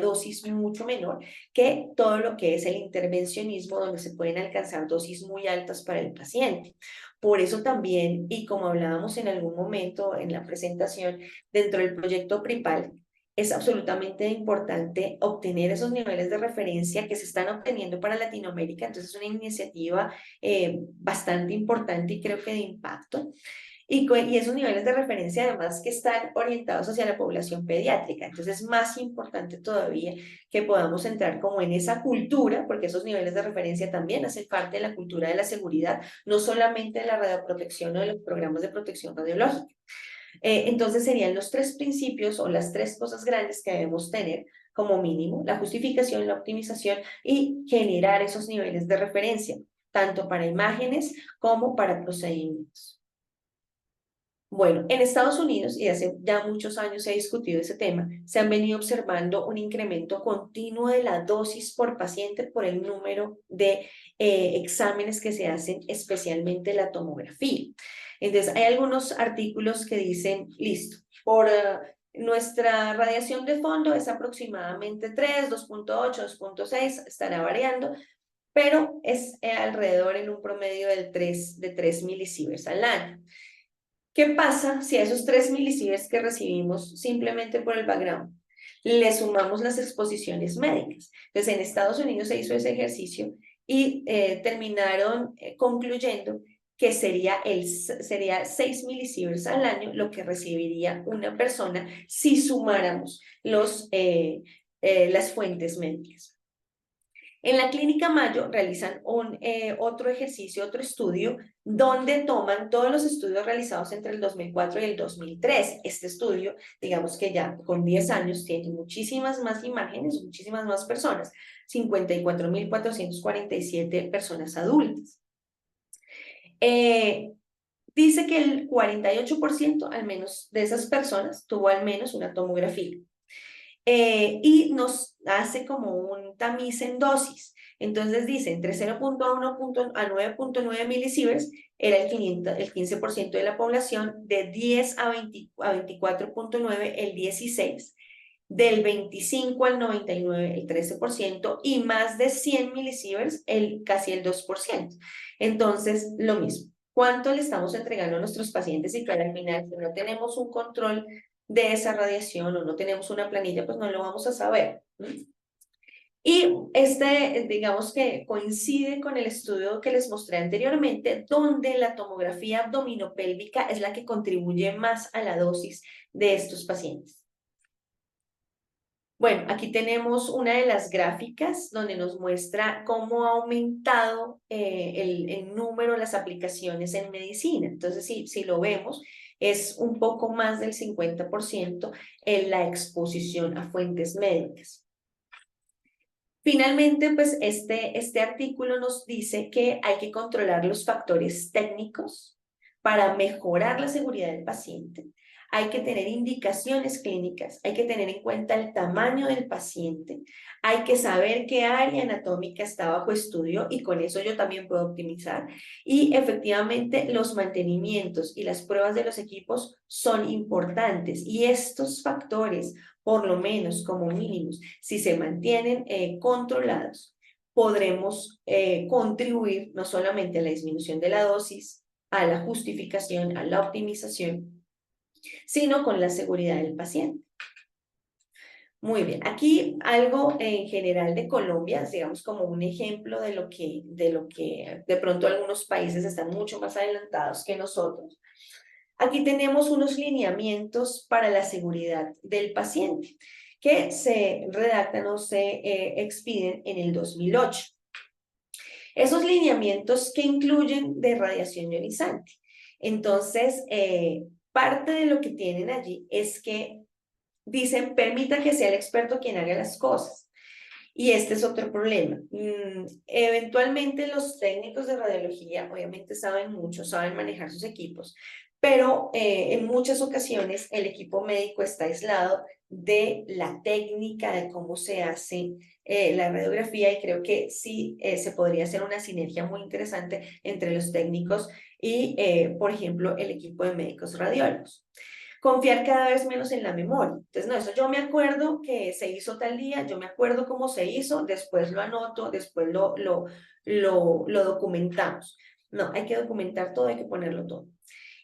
dosis mucho menor que todo lo que es el intervencionismo, donde se pueden alcanzar dosis muy altas para el paciente. Por eso también, y como hablábamos en algún momento en la presentación, dentro del proyecto PRIPAL, es absolutamente importante obtener esos niveles de referencia que se están obteniendo para Latinoamérica. Entonces, es una iniciativa bastante importante y creo que de impacto. Y esos niveles de referencia además que están orientados hacia la población pediátrica. Entonces es más importante todavía que podamos entrar como en esa cultura, porque esos niveles de referencia también hacen parte de la cultura de la seguridad, no solamente de la radioprotección o de los programas de protección radiológica. Entonces serían los tres principios o las tres cosas grandes que debemos tener como mínimo: la justificación, la optimización y generar esos niveles de referencia, tanto para imágenes como para procedimientos. Bueno, en Estados Unidos, y hace ya muchos años se ha discutido ese tema, se han venido observando un incremento continuo de la dosis por paciente por el número de exámenes que se hacen, especialmente la tomografía. Entonces, hay algunos artículos que dicen, listo, por nuestra radiación de fondo es aproximadamente 3, 2.8, 2.6, estará variando, pero es alrededor en un promedio de 3 milisieverts al año. ¿Qué pasa si a esos 3 milisieverts que recibimos simplemente por el background le sumamos las exposiciones médicas? Entonces, en Estados Unidos se hizo ese ejercicio y terminaron concluyendo que sería 6 milisieverts al año lo que recibiría una persona si sumáramos las fuentes médicas. En la Clínica Mayo realizan otro ejercicio, otro estudio, donde toman todos los estudios realizados entre el 2004 y el 2003. Este estudio, digamos que ya con 10 años, tiene muchísimas más imágenes, muchísimas más personas, 54.447 personas adultas. Dice que el 48% al menos de esas personas tuvo al menos una tomografía. Y nos hace como un tamiz en dosis. Entonces dice, entre 0,1 a 9,9 milisieverts era el 15% de la población, de 10 a 24,9 el 16%, del 25 al 99 el 13%, y más de 100 milisieverts casi el 2%. Entonces, lo mismo. ¿Cuánto le estamos entregando a nuestros pacientes? Y que al final, si no tenemos un control de esa radiación o no tenemos una planilla, pues no lo vamos a saber. Y digamos que coincide con el estudio que les mostré anteriormente, donde la tomografía abdominopélvica es la que contribuye más a la dosis de estos pacientes. Bueno, aquí tenemos una de las gráficas donde nos muestra cómo ha aumentado el número de las aplicaciones en medicina. Entonces, si lo vemos, es un poco más del 50% en la exposición a fuentes médicas. Finalmente, pues este artículo nos dice que hay que controlar los factores técnicos para mejorar la seguridad del paciente. Hay que tener indicaciones clínicas, hay que tener en cuenta el tamaño del paciente, hay que saber qué área anatómica está bajo estudio y con eso yo también puedo optimizar. Y efectivamente los mantenimientos y las pruebas de los equipos son importantes y estos factores, por lo menos como mínimos, si se mantienen controlados, podremos contribuir no solamente a la disminución de la dosis, a la justificación, a la optimización, sino con la seguridad del paciente. Muy bien, aquí algo en general de Colombia, digamos como un ejemplo de lo que de pronto algunos países están mucho más adelantados que nosotros. Aquí tenemos unos lineamientos para la seguridad del paciente que se redactan o se expiden en el 2008. Esos lineamientos que incluyen de radiación ionizante. Entonces, parte de lo que tienen allí es que dicen, permita que sea el experto quien haga las cosas. Y este es otro problema. Eventualmente los técnicos de radiología obviamente saben mucho, saben manejar sus equipos, pero en muchas ocasiones el equipo médico está aislado de la técnica de cómo se hace la radiografía, y creo que sí se podría hacer una sinergia muy interesante entre los técnicos y, por ejemplo, el equipo de médicos radiólogos. Confiar cada vez menos en la memoria. Entonces, no, eso yo me acuerdo que se hizo tal día, yo me acuerdo cómo se hizo, después lo anoto, después lo documentamos. No, hay que documentar todo, hay que ponerlo todo.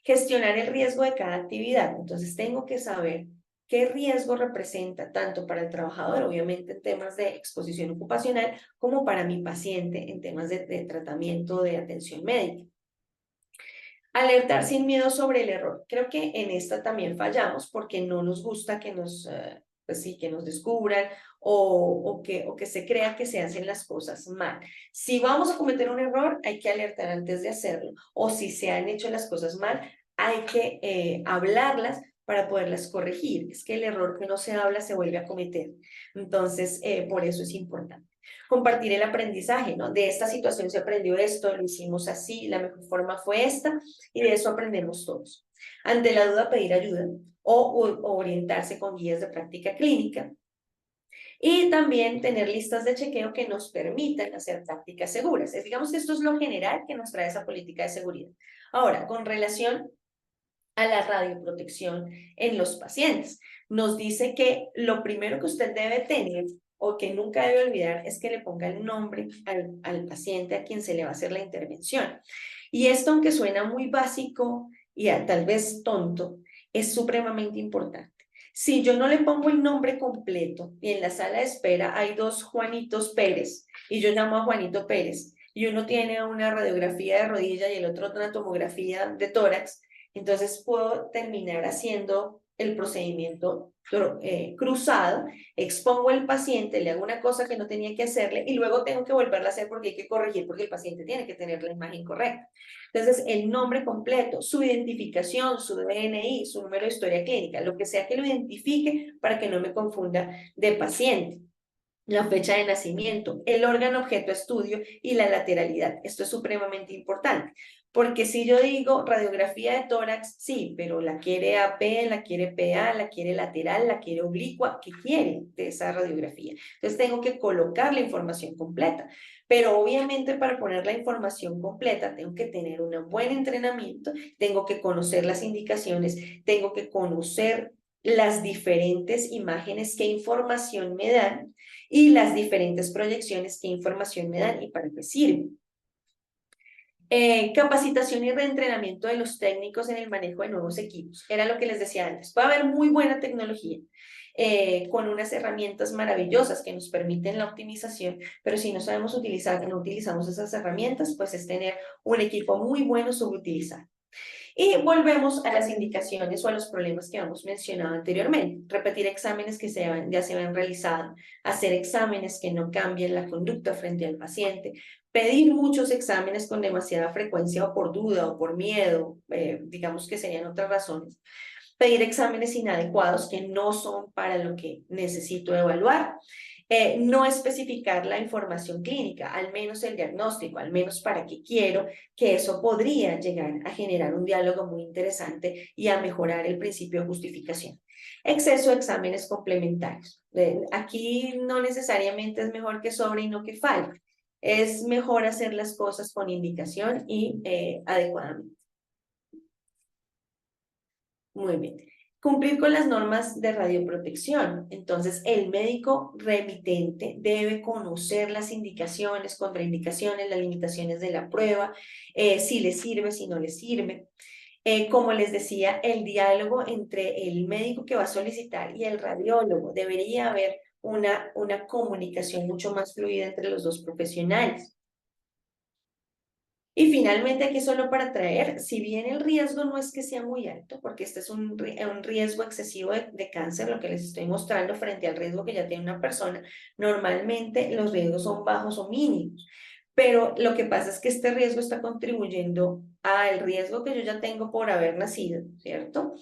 Gestionar el riesgo de cada actividad. Entonces, tengo que saber qué riesgo representa tanto para el trabajador, obviamente en temas de exposición ocupacional, como para mi paciente en temas de tratamiento de atención médica. Alertar sin miedo sobre el error. Creo que en esta también fallamos porque no nos gusta que nos, pues sí, que nos descubran o que se crea que se hacen las cosas mal. Si vamos a cometer un error, hay que alertar antes de hacerlo. O si se han hecho las cosas mal, hay que hablarlas para poderlas corregir. Es que el error que no se habla se vuelve a cometer. Entonces, por eso es importante. Compartir el aprendizaje, ¿no? De esta situación se aprendió esto, lo hicimos así, la mejor forma fue esta, y de eso aprendemos todos. Ante la duda, pedir ayuda o orientarse con guías de práctica clínica. Y también tener listas de chequeo que nos permitan hacer prácticas seguras. Digamos que esto es lo general que nos trae esa política de seguridad. Ahora, con relación a la radioprotección en los pacientes, nos dice que lo primero que usted debe tener o que nunca debe olvidar es que le ponga el nombre al paciente a quien se le va a hacer la intervención. Y esto, aunque suena muy básico y tal vez tonto, es supremamente importante. Si yo no le pongo el nombre completo y en la sala de espera hay dos Juanitos Pérez y yo llamo a Juanito Pérez y uno tiene una radiografía de rodilla y el otro una tomografía de tórax, entonces puedo terminar haciendo el procedimiento cruzado, expongo al paciente, le hago una cosa que no tenía que hacerle y luego tengo que volverla a hacer porque hay que corregir, porque el paciente tiene que tener la imagen correcta. Entonces, el nombre completo, su identificación, su DNI, su número de historia clínica, lo que sea que lo identifique para que no me confunda de paciente. La fecha de nacimiento, el órgano objeto de estudio y la lateralidad. Esto es supremamente importante, Porque si yo digo radiografía de tórax, sí, pero la quiere AP, la quiere PA, la quiere lateral, la quiere oblicua, ¿qué quiere de esa radiografía? Entonces tengo que colocar la información completa. Pero obviamente para poner la información completa tengo que tener un buen entrenamiento, tengo que conocer las indicaciones, tengo que conocer las diferentes imágenes, qué información me dan y las diferentes proyecciones, qué información me dan y para qué sirven. Capacitación y reentrenamiento de los técnicos en el manejo de nuevos equipos. Era lo que les decía antes. Va a haber muy buena tecnología, con unas herramientas maravillosas que nos permiten la optimización, pero si no sabemos utilizar, no utilizamos esas herramientas, pues es tener un equipo muy bueno subutilizado. Y volvemos a las indicaciones o a los problemas que hemos mencionado anteriormente. Repetir exámenes que ya se habían realizado, hacer exámenes que no cambien la conducta frente al paciente, pedir muchos exámenes con demasiada frecuencia o por duda o por miedo, digamos que serían otras razones. Pedir exámenes inadecuados que no son para lo que necesito evaluar. No especificar la información clínica, al menos el diagnóstico, al menos para qué quiero, que eso podría llegar a generar un diálogo muy interesante y a mejorar el principio de justificación. Exceso de exámenes complementarios. Aquí no necesariamente es mejor que sobre y no que falte. Es mejor hacer las cosas con indicación y adecuadamente. Muy bien. Cumplir con las normas de radioprotección. Entonces, el médico remitente debe conocer las indicaciones, contraindicaciones, las limitaciones de la prueba, si le sirve, si no le sirve. Como les decía, el diálogo entre el médico que va a solicitar y el radiólogo. Debería haber una comunicación mucho más fluida entre los dos profesionales. Y finalmente, aquí solo para traer, si bien el riesgo no es que sea muy alto, porque este es un riesgo excesivo de cáncer, lo que les estoy mostrando frente al riesgo que ya tiene una persona, normalmente los riesgos son bajos o mínimos. Pero lo que pasa es que este riesgo está contribuyendo al riesgo que yo ya tengo por haber nacido, ¿cierto?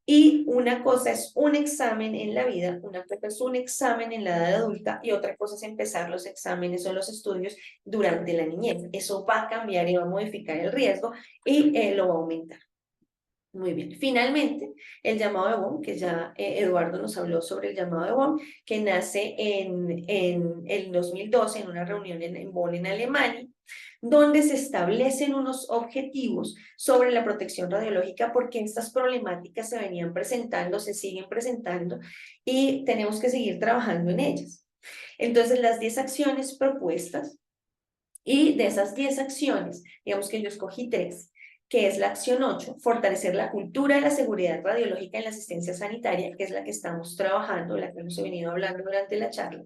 Y una cosa es un examen en la vida, una cosa es un examen en la edad adulta y otra cosa es empezar los exámenes o los estudios durante la niñez. Eso va a cambiar y va a modificar el riesgo y lo va a aumentar. Muy bien. Finalmente, el llamado de Bonn, que ya Eduardo nos habló sobre el llamado de Bonn, que nace en el 2012 en una reunión en Bonn, en Alemania, donde se establecen unos objetivos sobre la protección radiológica porque estas problemáticas se venían presentando, se siguen presentando y tenemos que seguir trabajando en ellas. Entonces, las 10 acciones propuestas y de esas 10 acciones, digamos que yo escogí 3, que es la acción 8, fortalecer la cultura de la seguridad radiológica en la asistencia sanitaria, que es la que estamos trabajando, la que hemos venido hablando durante la charla.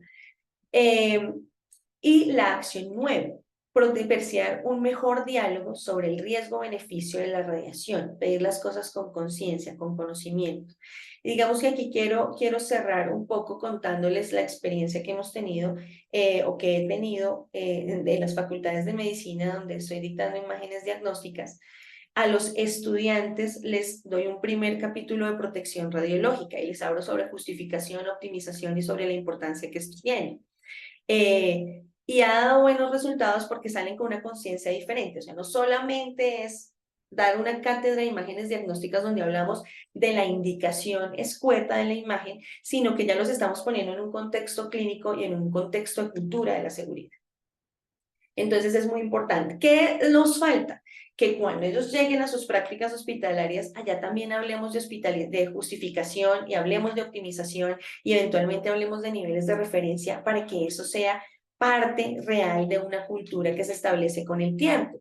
Y la acción 9, propiciar un mejor diálogo sobre el riesgo-beneficio de la radiación, pedir las cosas con conciencia, con conocimiento. Y digamos que aquí quiero cerrar un poco contándoles la experiencia que hemos tenido o que he tenido de las facultades de medicina donde estoy dictando imágenes diagnósticas. A los estudiantes les doy un primer capítulo de protección radiológica y les hablo sobre justificación, optimización y sobre la importancia que esto tiene. Y ha dado buenos resultados porque salen con una conciencia diferente. O sea, no solamente es dar una cátedra de imágenes diagnósticas donde hablamos de la indicación escueta de la imagen, sino que ya los estamos poniendo en un contexto clínico y en un contexto de cultura de la seguridad. Entonces es muy importante. ¿Qué nos falta? Que cuando ellos lleguen a sus prácticas hospitalarias, allá también hablemos de justificación y hablemos de optimización y eventualmente hablemos de niveles de referencia para que eso sea parte real de una cultura que se establece con el tiempo.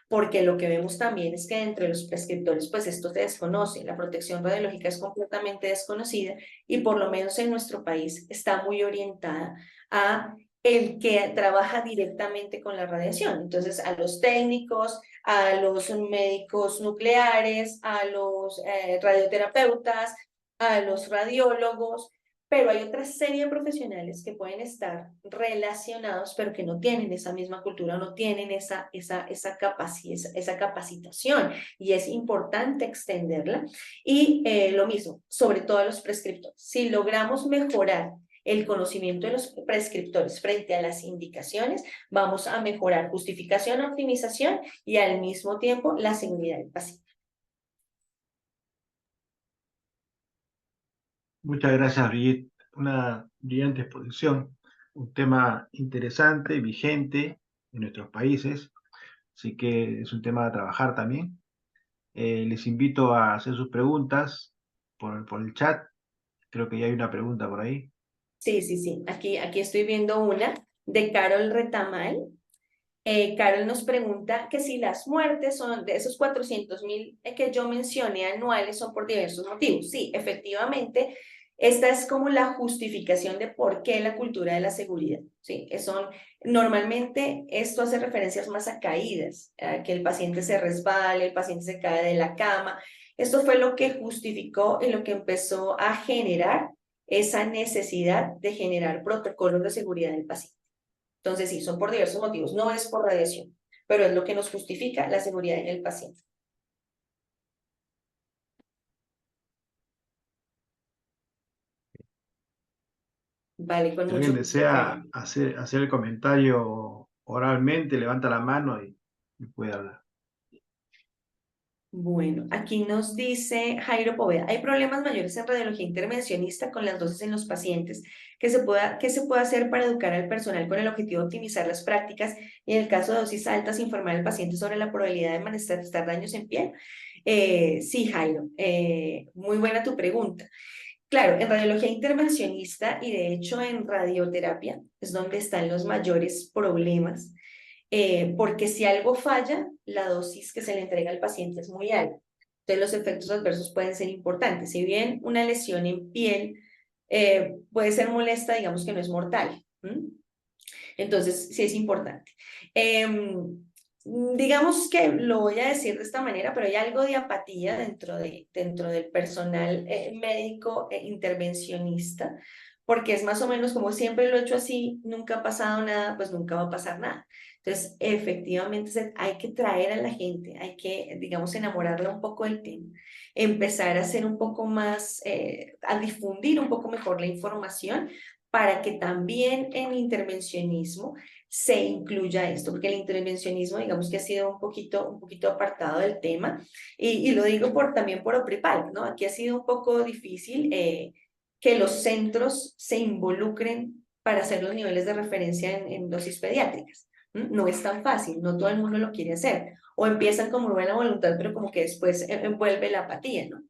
Porque lo que vemos también es que entre los prescriptores, pues esto se desconoce, la protección radiológica es completamente desconocida y por lo menos en nuestro país está muy orientada a el que trabaja directamente con la radiación. Entonces, a los técnicos, a los médicos nucleares, a los radioterapeutas, a los radiólogos, pero hay otra serie de profesionales que pueden estar relacionados, pero que no tienen esa misma cultura, no tienen esa capacitación, y es importante extenderla. Y lo mismo, sobre todo a los prescriptores. Si logramos mejorar el conocimiento de los prescriptores frente a las indicaciones, vamos a mejorar justificación, optimización y al mismo tiempo la seguridad del paciente. Muchas gracias, Brigitte. Una brillante exposición, un tema interesante, vigente en nuestros países, así que es un tema a trabajar también. Les invito a hacer sus preguntas por el chat. Creo que ya hay una pregunta por ahí. Sí, sí, sí. Aquí estoy viendo una de Carol Retamal. Carol nos pregunta que si las muertes son de esos 400.000 que yo mencioné anuales son por diversos motivos. Sí, efectivamente, esta es como la justificación de por qué la cultura de la seguridad. Sí, normalmente esto hace referencias más a caídas, a que el paciente se resbale, el paciente se cae de la cama. Esto fue lo que justificó y lo que empezó a generar esa necesidad de generar protocolos de seguridad del paciente. Entonces, sí, son por diversos motivos, no es por radiación, pero es lo que nos justifica la seguridad en el paciente. Vale, con Si mucho alguien gusto, desea Karen. hacer el comentario oralmente, levanta la mano y puede hablar. Bueno, aquí nos dice Jairo Poveda, hay problemas mayores en radiología intervencionista con las dosis en los pacientes. ¿Qué se puede hacer para educar al personal con el objetivo de optimizar las prácticas y en el caso de dosis altas, informar al paciente sobre la probabilidad de manifestar daños en piel? Sí, Jairo, muy buena tu pregunta. Claro, en radiología intervencionista y de hecho en radioterapia es donde están los mayores problemas, porque si algo falla, la dosis que se le entrega al paciente es muy alta. Entonces los efectos adversos pueden ser importantes. Si bien una lesión en piel puede ser molesta, digamos que no es mortal. ¿M? Entonces, sí es importante. Digamos que lo voy a decir de esta manera, pero hay algo de apatía dentro del personal médico e intervencionista, porque es más o menos como siempre lo he hecho así, nunca ha pasado nada, pues nunca va a pasar nada. Entonces, efectivamente, hay que traer a la gente, hay que, digamos, enamorarla un poco del tema, empezar a hacer un poco más, a difundir un poco mejor la información para que también en intervencionismo se incluya esto, porque el intervencionismo, digamos que ha sido un poquito apartado del tema, y lo digo también por OPRIPAL, ¿no? Aquí ha sido un poco difícil que los centros se involucren para hacer los niveles de referencia en dosis pediátricas. No es tan fácil, no todo el mundo lo quiere hacer, o empiezan con muy buena voluntad, pero como que después envuelve la apatía, ¿no?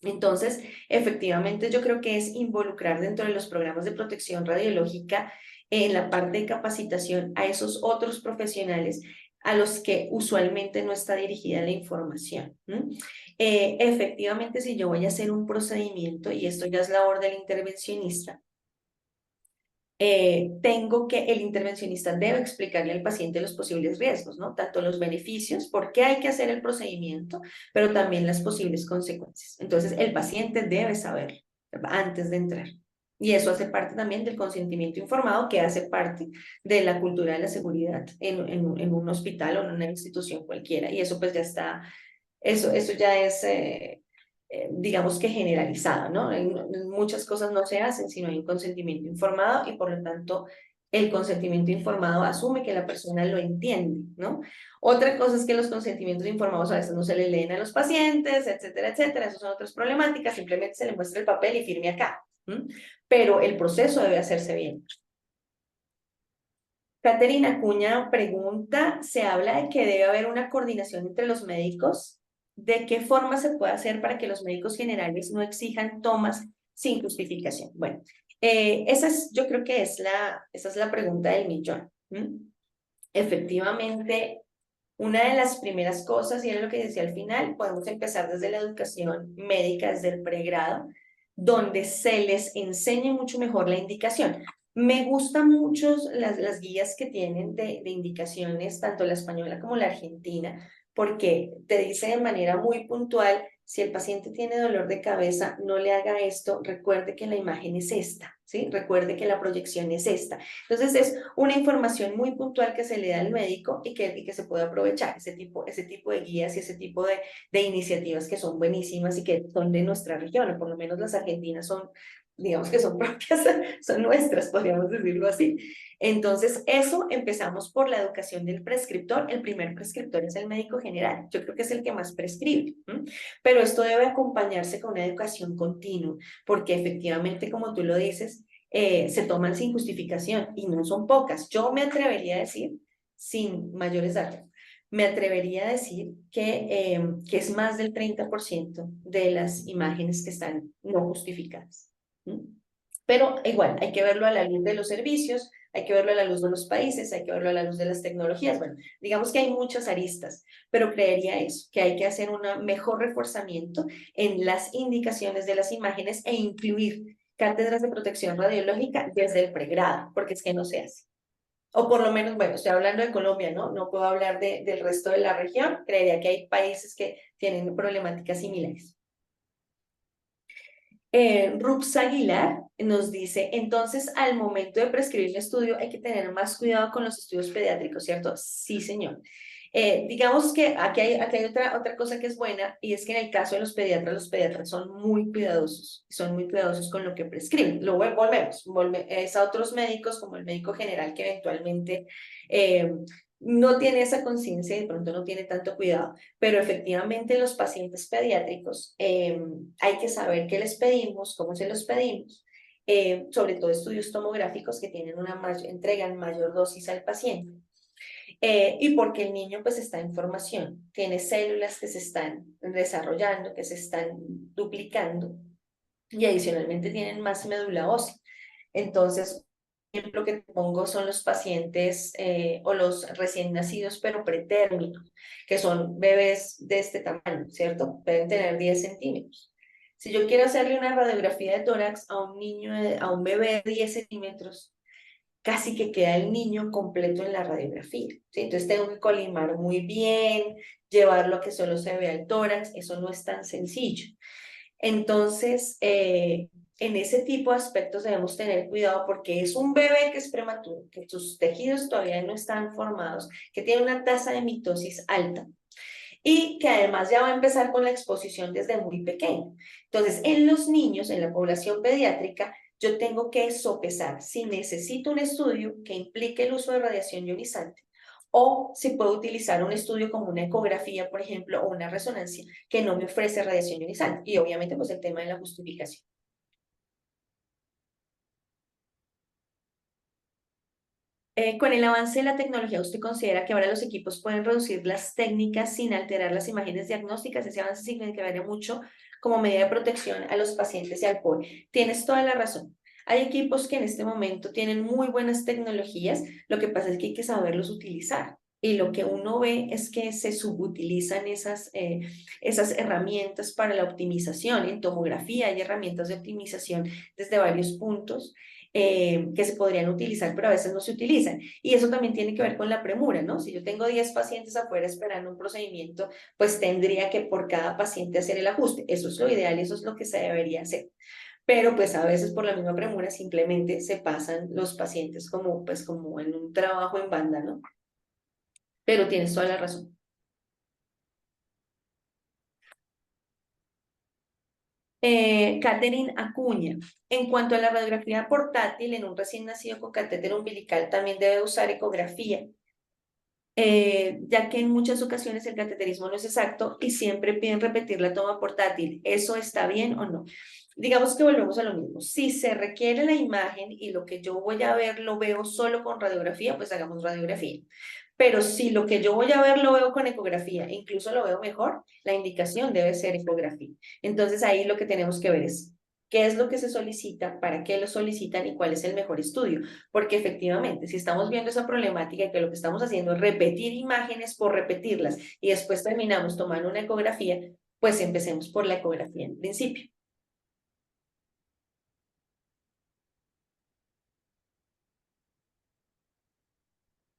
Entonces, efectivamente, yo creo que es involucrar dentro de los programas de protección radiológica en la parte de capacitación a esos otros profesionales a los que usualmente no está dirigida la información. Efectivamente, si yo voy a hacer un procedimiento, y esto ya es labor del intervencionista, el intervencionista debe explicarle al paciente los posibles riesgos, ¿no? Tanto los beneficios, por qué hay que hacer el procedimiento, pero también las posibles consecuencias. Entonces, el paciente debe saber antes de entrar. Y eso hace parte también del consentimiento informado, que hace parte de la cultura de la seguridad en un hospital o en una institución cualquiera. Y eso pues ya está, eso ya es digamos que generalizado, ¿no? Muchas cosas no se hacen si no hay un consentimiento informado y por lo tanto el consentimiento informado asume que la persona lo entiende, ¿no? Otra cosa es que los consentimientos informados a veces no se le leen a los pacientes, etcétera, etcétera. Esas son otras problemáticas. Simplemente se le muestra el papel y firme acá. Pero el proceso debe hacerse bien. Caterina Cuña pregunta, se habla de que debe haber una coordinación entre los médicos. ¿De qué forma se puede hacer para que los médicos generales no exijan tomas sin justificación? Bueno, yo creo que esa es la pregunta del millón. Efectivamente, una de las primeras cosas, y era lo que decía al final, podemos empezar desde la educación médica, desde el pregrado, donde se les enseñe mucho mejor la indicación. Me gustan mucho las guías que tienen de indicaciones, tanto la española como la argentina, porque te dice de manera muy puntual, si el paciente tiene dolor de cabeza, no le haga esto, recuerde que la imagen es esta, ¿sí? Recuerde que la proyección es esta. Entonces es una información muy puntual que se le da al médico y que se puede aprovechar, ese tipo de guías y ese tipo de iniciativas que son buenísimas y que son de nuestra región, o por lo menos las argentinas son digamos que son propias, son nuestras, podríamos decirlo así. Entonces, eso empezamos por la educación del prescriptor. El primer prescriptor es el médico general. Yo creo que es el que más prescribe. ¿M? Pero esto debe acompañarse con una educación continua, porque efectivamente, como tú lo dices, se toman sin justificación y no son pocas. Yo me atrevería a decir, sin mayores datos, me atrevería a decir que es más del 30% de las imágenes que están no justificadas. ¿M? Pero igual, hay que verlo a la luz de los servicios, hay que verlo a la luz de los países, hay que verlo a la luz de las tecnologías. Bueno, digamos que hay muchas aristas, pero creería eso, que hay que hacer un mejor reforzamiento en las indicaciones de las imágenes e incluir cátedras de protección radiológica desde el pregrado, porque es que no se hace. O por lo menos, bueno, estoy hablando de Colombia, ¿no? No puedo hablar del resto de la región. Creería que hay países que tienen problemáticas similares. Rups Aguilar nos dice, entonces al momento de prescribir un estudio hay que tener más cuidado con los estudios pediátricos, ¿cierto? Sí, señor. Digamos que aquí hay otra cosa que es buena y es que en el caso de los pediatras son muy cuidadosos con lo que prescriben. Luego es a otros médicos como el médico general que eventualmente no tiene esa conciencia y de pronto no tiene tanto cuidado, pero efectivamente los pacientes pediátricos hay que saber qué les pedimos, cómo se los pedimos, sobre todo estudios tomográficos que tienen entregan mayor dosis al paciente. Y porque el niño pues está en formación, tiene células que se están desarrollando, que se están duplicando y adicionalmente tienen más médula ósea. Entonces, ejemplo que te pongo son los pacientes o los recién nacidos pero pretérminos, que son bebés de este tamaño, ¿cierto? Pueden tener 10 centímetros. Si yo quiero hacerle una radiografía de tórax a un niño, a un bebé de 10 centímetros, casi que queda el niño completo en la radiografía, ¿sí? Entonces tengo que colimar muy bien, llevar lo que solo se vea el tórax, eso no es tan sencillo. Entonces, en ese tipo de aspectos debemos tener cuidado porque es un bebé que es prematuro, que sus tejidos todavía no están formados, que tiene una tasa de mitosis alta y que además ya va a empezar con la exposición desde muy pequeño. Entonces, en los niños, en la población pediátrica, yo tengo que sopesar si necesito un estudio que implique el uso de radiación ionizante o si puedo utilizar un estudio como una ecografía, por ejemplo, o una resonancia que no me ofrece radiación ionizante. Y obviamente, pues el tema de la justificación. Con el avance de la tecnología, ¿usted considera que ahora los equipos pueden reducir las técnicas sin alterar las imágenes diagnósticas? Ese avance significaría mucho como medida de protección a los pacientes y al pobre. Tienes toda la razón. Hay equipos que en este momento tienen muy buenas tecnologías, lo que pasa es que hay que saberlos utilizar. Y lo que uno ve es que se subutilizan esas herramientas para la optimización. En tomografía hay herramientas de optimización desde varios puntos que se podrían utilizar, pero a veces no se utilizan. Y eso también tiene que ver con la premura, ¿no? Si yo tengo 10 pacientes afuera esperando un procedimiento, pues tendría que por cada paciente hacer el ajuste. Eso es lo ideal, eso es lo que se debería hacer. Pero pues a veces por la misma premura simplemente se pasan los pacientes como pues como en un trabajo en banda, ¿no? Pero tienes toda la razón. Catherine Acuña, en cuanto a la radiografía portátil en un recién nacido con catéter umbilical, también debe usar ecografía, ya que en muchas ocasiones el cateterismo no es exacto y siempre piden repetir la toma portátil. ¿Eso está bien o no? Digamos que volvemos a lo mismo. Si se requiere la imagen y lo que yo voy a ver lo veo solo con radiografía, pues hagamos radiografía. Pero si lo que yo voy a ver lo veo con ecografía, e incluso lo veo mejor, la indicación debe ser ecografía. Entonces ahí lo que tenemos que ver es qué es lo que se solicita, para qué lo solicitan y cuál es el mejor estudio. Porque efectivamente, si estamos viendo esa problemática y que lo que estamos haciendo es repetir imágenes por repetirlas y después terminamos tomando una ecografía, pues empecemos por la ecografía en principio.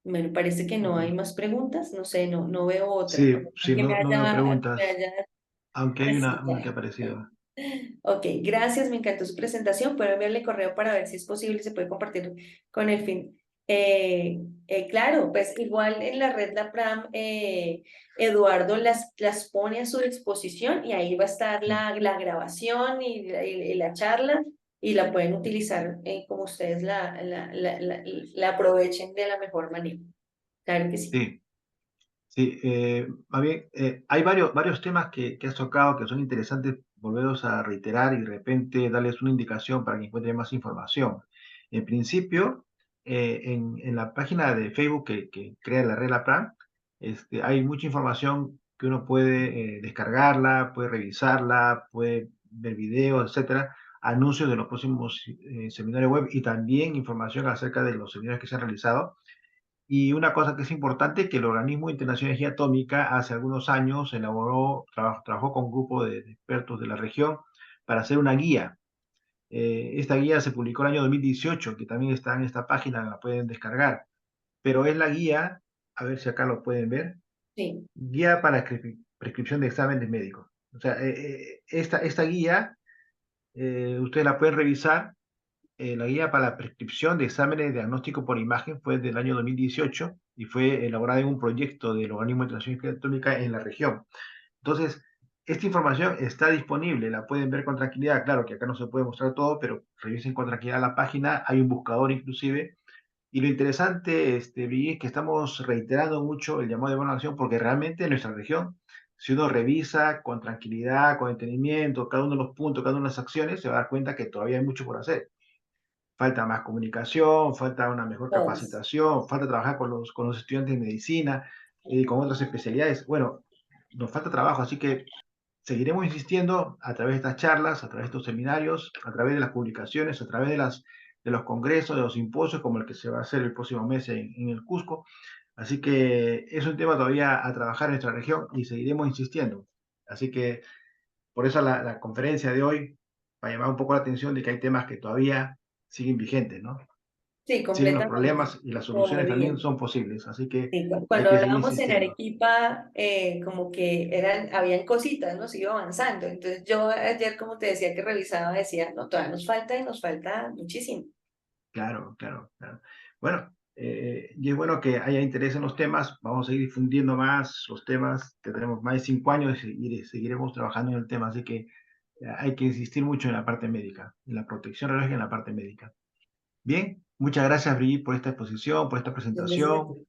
Me parece que no hay Ujú. más preguntas, no sé, no veo otra. Sí, sí, Que no, no veo me preguntas, haya aunque hay una que ha así. aparecido. Ok, gracias, me encantó su presentación. Puedo enviarle correo para ver si es posible y se puede compartir con el fin. Claro, pues igual en la red La Pram, Eduardo las pone a su disposición y ahí va a estar Sí. la grabación y la charla y la pueden utilizar como ustedes la aprovechen de la mejor manera. Claro que sí. Sí. Sí, más bien, hay varios temas que has tocado que son interesantes volverlos a reiterar y de repente darles una indicación para que encuentren más información. En principio, en la página de Facebook que crea la Regla Plan, hay mucha información que uno puede descargarla, puede revisarla, puede ver videos, etcétera, anuncios de los próximos seminarios web y también información acerca de los seminarios que se han realizado. Y una cosa que es importante, que el Organismo Internacional de Energía Atómica hace algunos años trabajó con un grupo de expertos de la región para hacer una guía. Esta guía se publicó el año 2018, que también está en esta página, la pueden descargar. Pero es la guía, a ver si acá lo pueden ver, Sí, guía para prescripción de exámenes médicos. O sea, esta guía, ustedes la pueden revisar. La guía para la prescripción de exámenes de diagnóstico por imagen fue del año 2018 y fue elaborada en un proyecto del Organismo Internacional de Energía Atómica en la región. Entonces, esta información está disponible, la pueden ver con tranquilidad. Claro que acá no se puede mostrar todo, pero revisen con tranquilidad la página, hay un buscador inclusive. Y lo interesante, Vi, es que estamos reiterando mucho el llamado de buena acción porque realmente en nuestra región, si uno revisa con tranquilidad, con entendimiento, cada uno de los puntos, cada una de las acciones, se va a dar cuenta que todavía hay mucho por hacer. Falta más comunicación, falta una mejor todas. capacitación, falta trabajar con los estudiantes de medicina y con otras especialidades. Bueno, nos falta trabajo, así que seguiremos insistiendo a través de estas charlas, a través de estos seminarios, a través de las publicaciones, a través de los congresos, de los simposios, como el que se va a hacer el próximo mes en el Cusco. Así que es un tema todavía a trabajar en nuestra región y seguiremos insistiendo. Así que por eso la conferencia de hoy, para llamar un poco la atención de que hay temas que todavía siguen vigentes, ¿no? Sí, Siguen los completamente. problemas y las soluciones también Todavía. son posibles, así que Sí, hay cuando que seguir hablábamos en insistiendo. Arequipa, como que habían cositas, ¿no? Se iba avanzando. Entonces yo ayer, como te decía que revisaba, decía, no, todavía nos falta y nos falta muchísimo. Claro, claro, claro. Bueno, y es bueno que haya interés en los temas, vamos a seguir difundiendo más los temas, que tenemos más de 5 años y seguiremos trabajando en el tema, así que hay que insistir mucho en la parte médica, en la protección radiológica en la parte médica. Bien, muchas gracias, Brigitte, por esta exposición, por esta Gracias a presentación,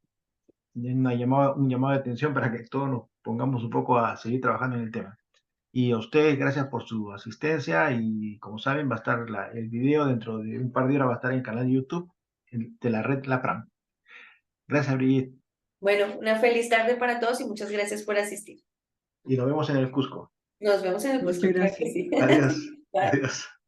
ti. un llamado de atención para que todos nos pongamos un poco a seguir trabajando en el tema. Y a ustedes, gracias por su asistencia y como saben, va a estar el video dentro de un par de horas, va a estar en el canal de YouTube de la red LAPRAM. Gracias, Brigitte, Bueno, una feliz tarde para todos y muchas gracias por asistir. y nos vemos en el Cusco. Nos vemos en el Muchas Cusco, claro que gracias. sí. Adiós, Bye. adiós.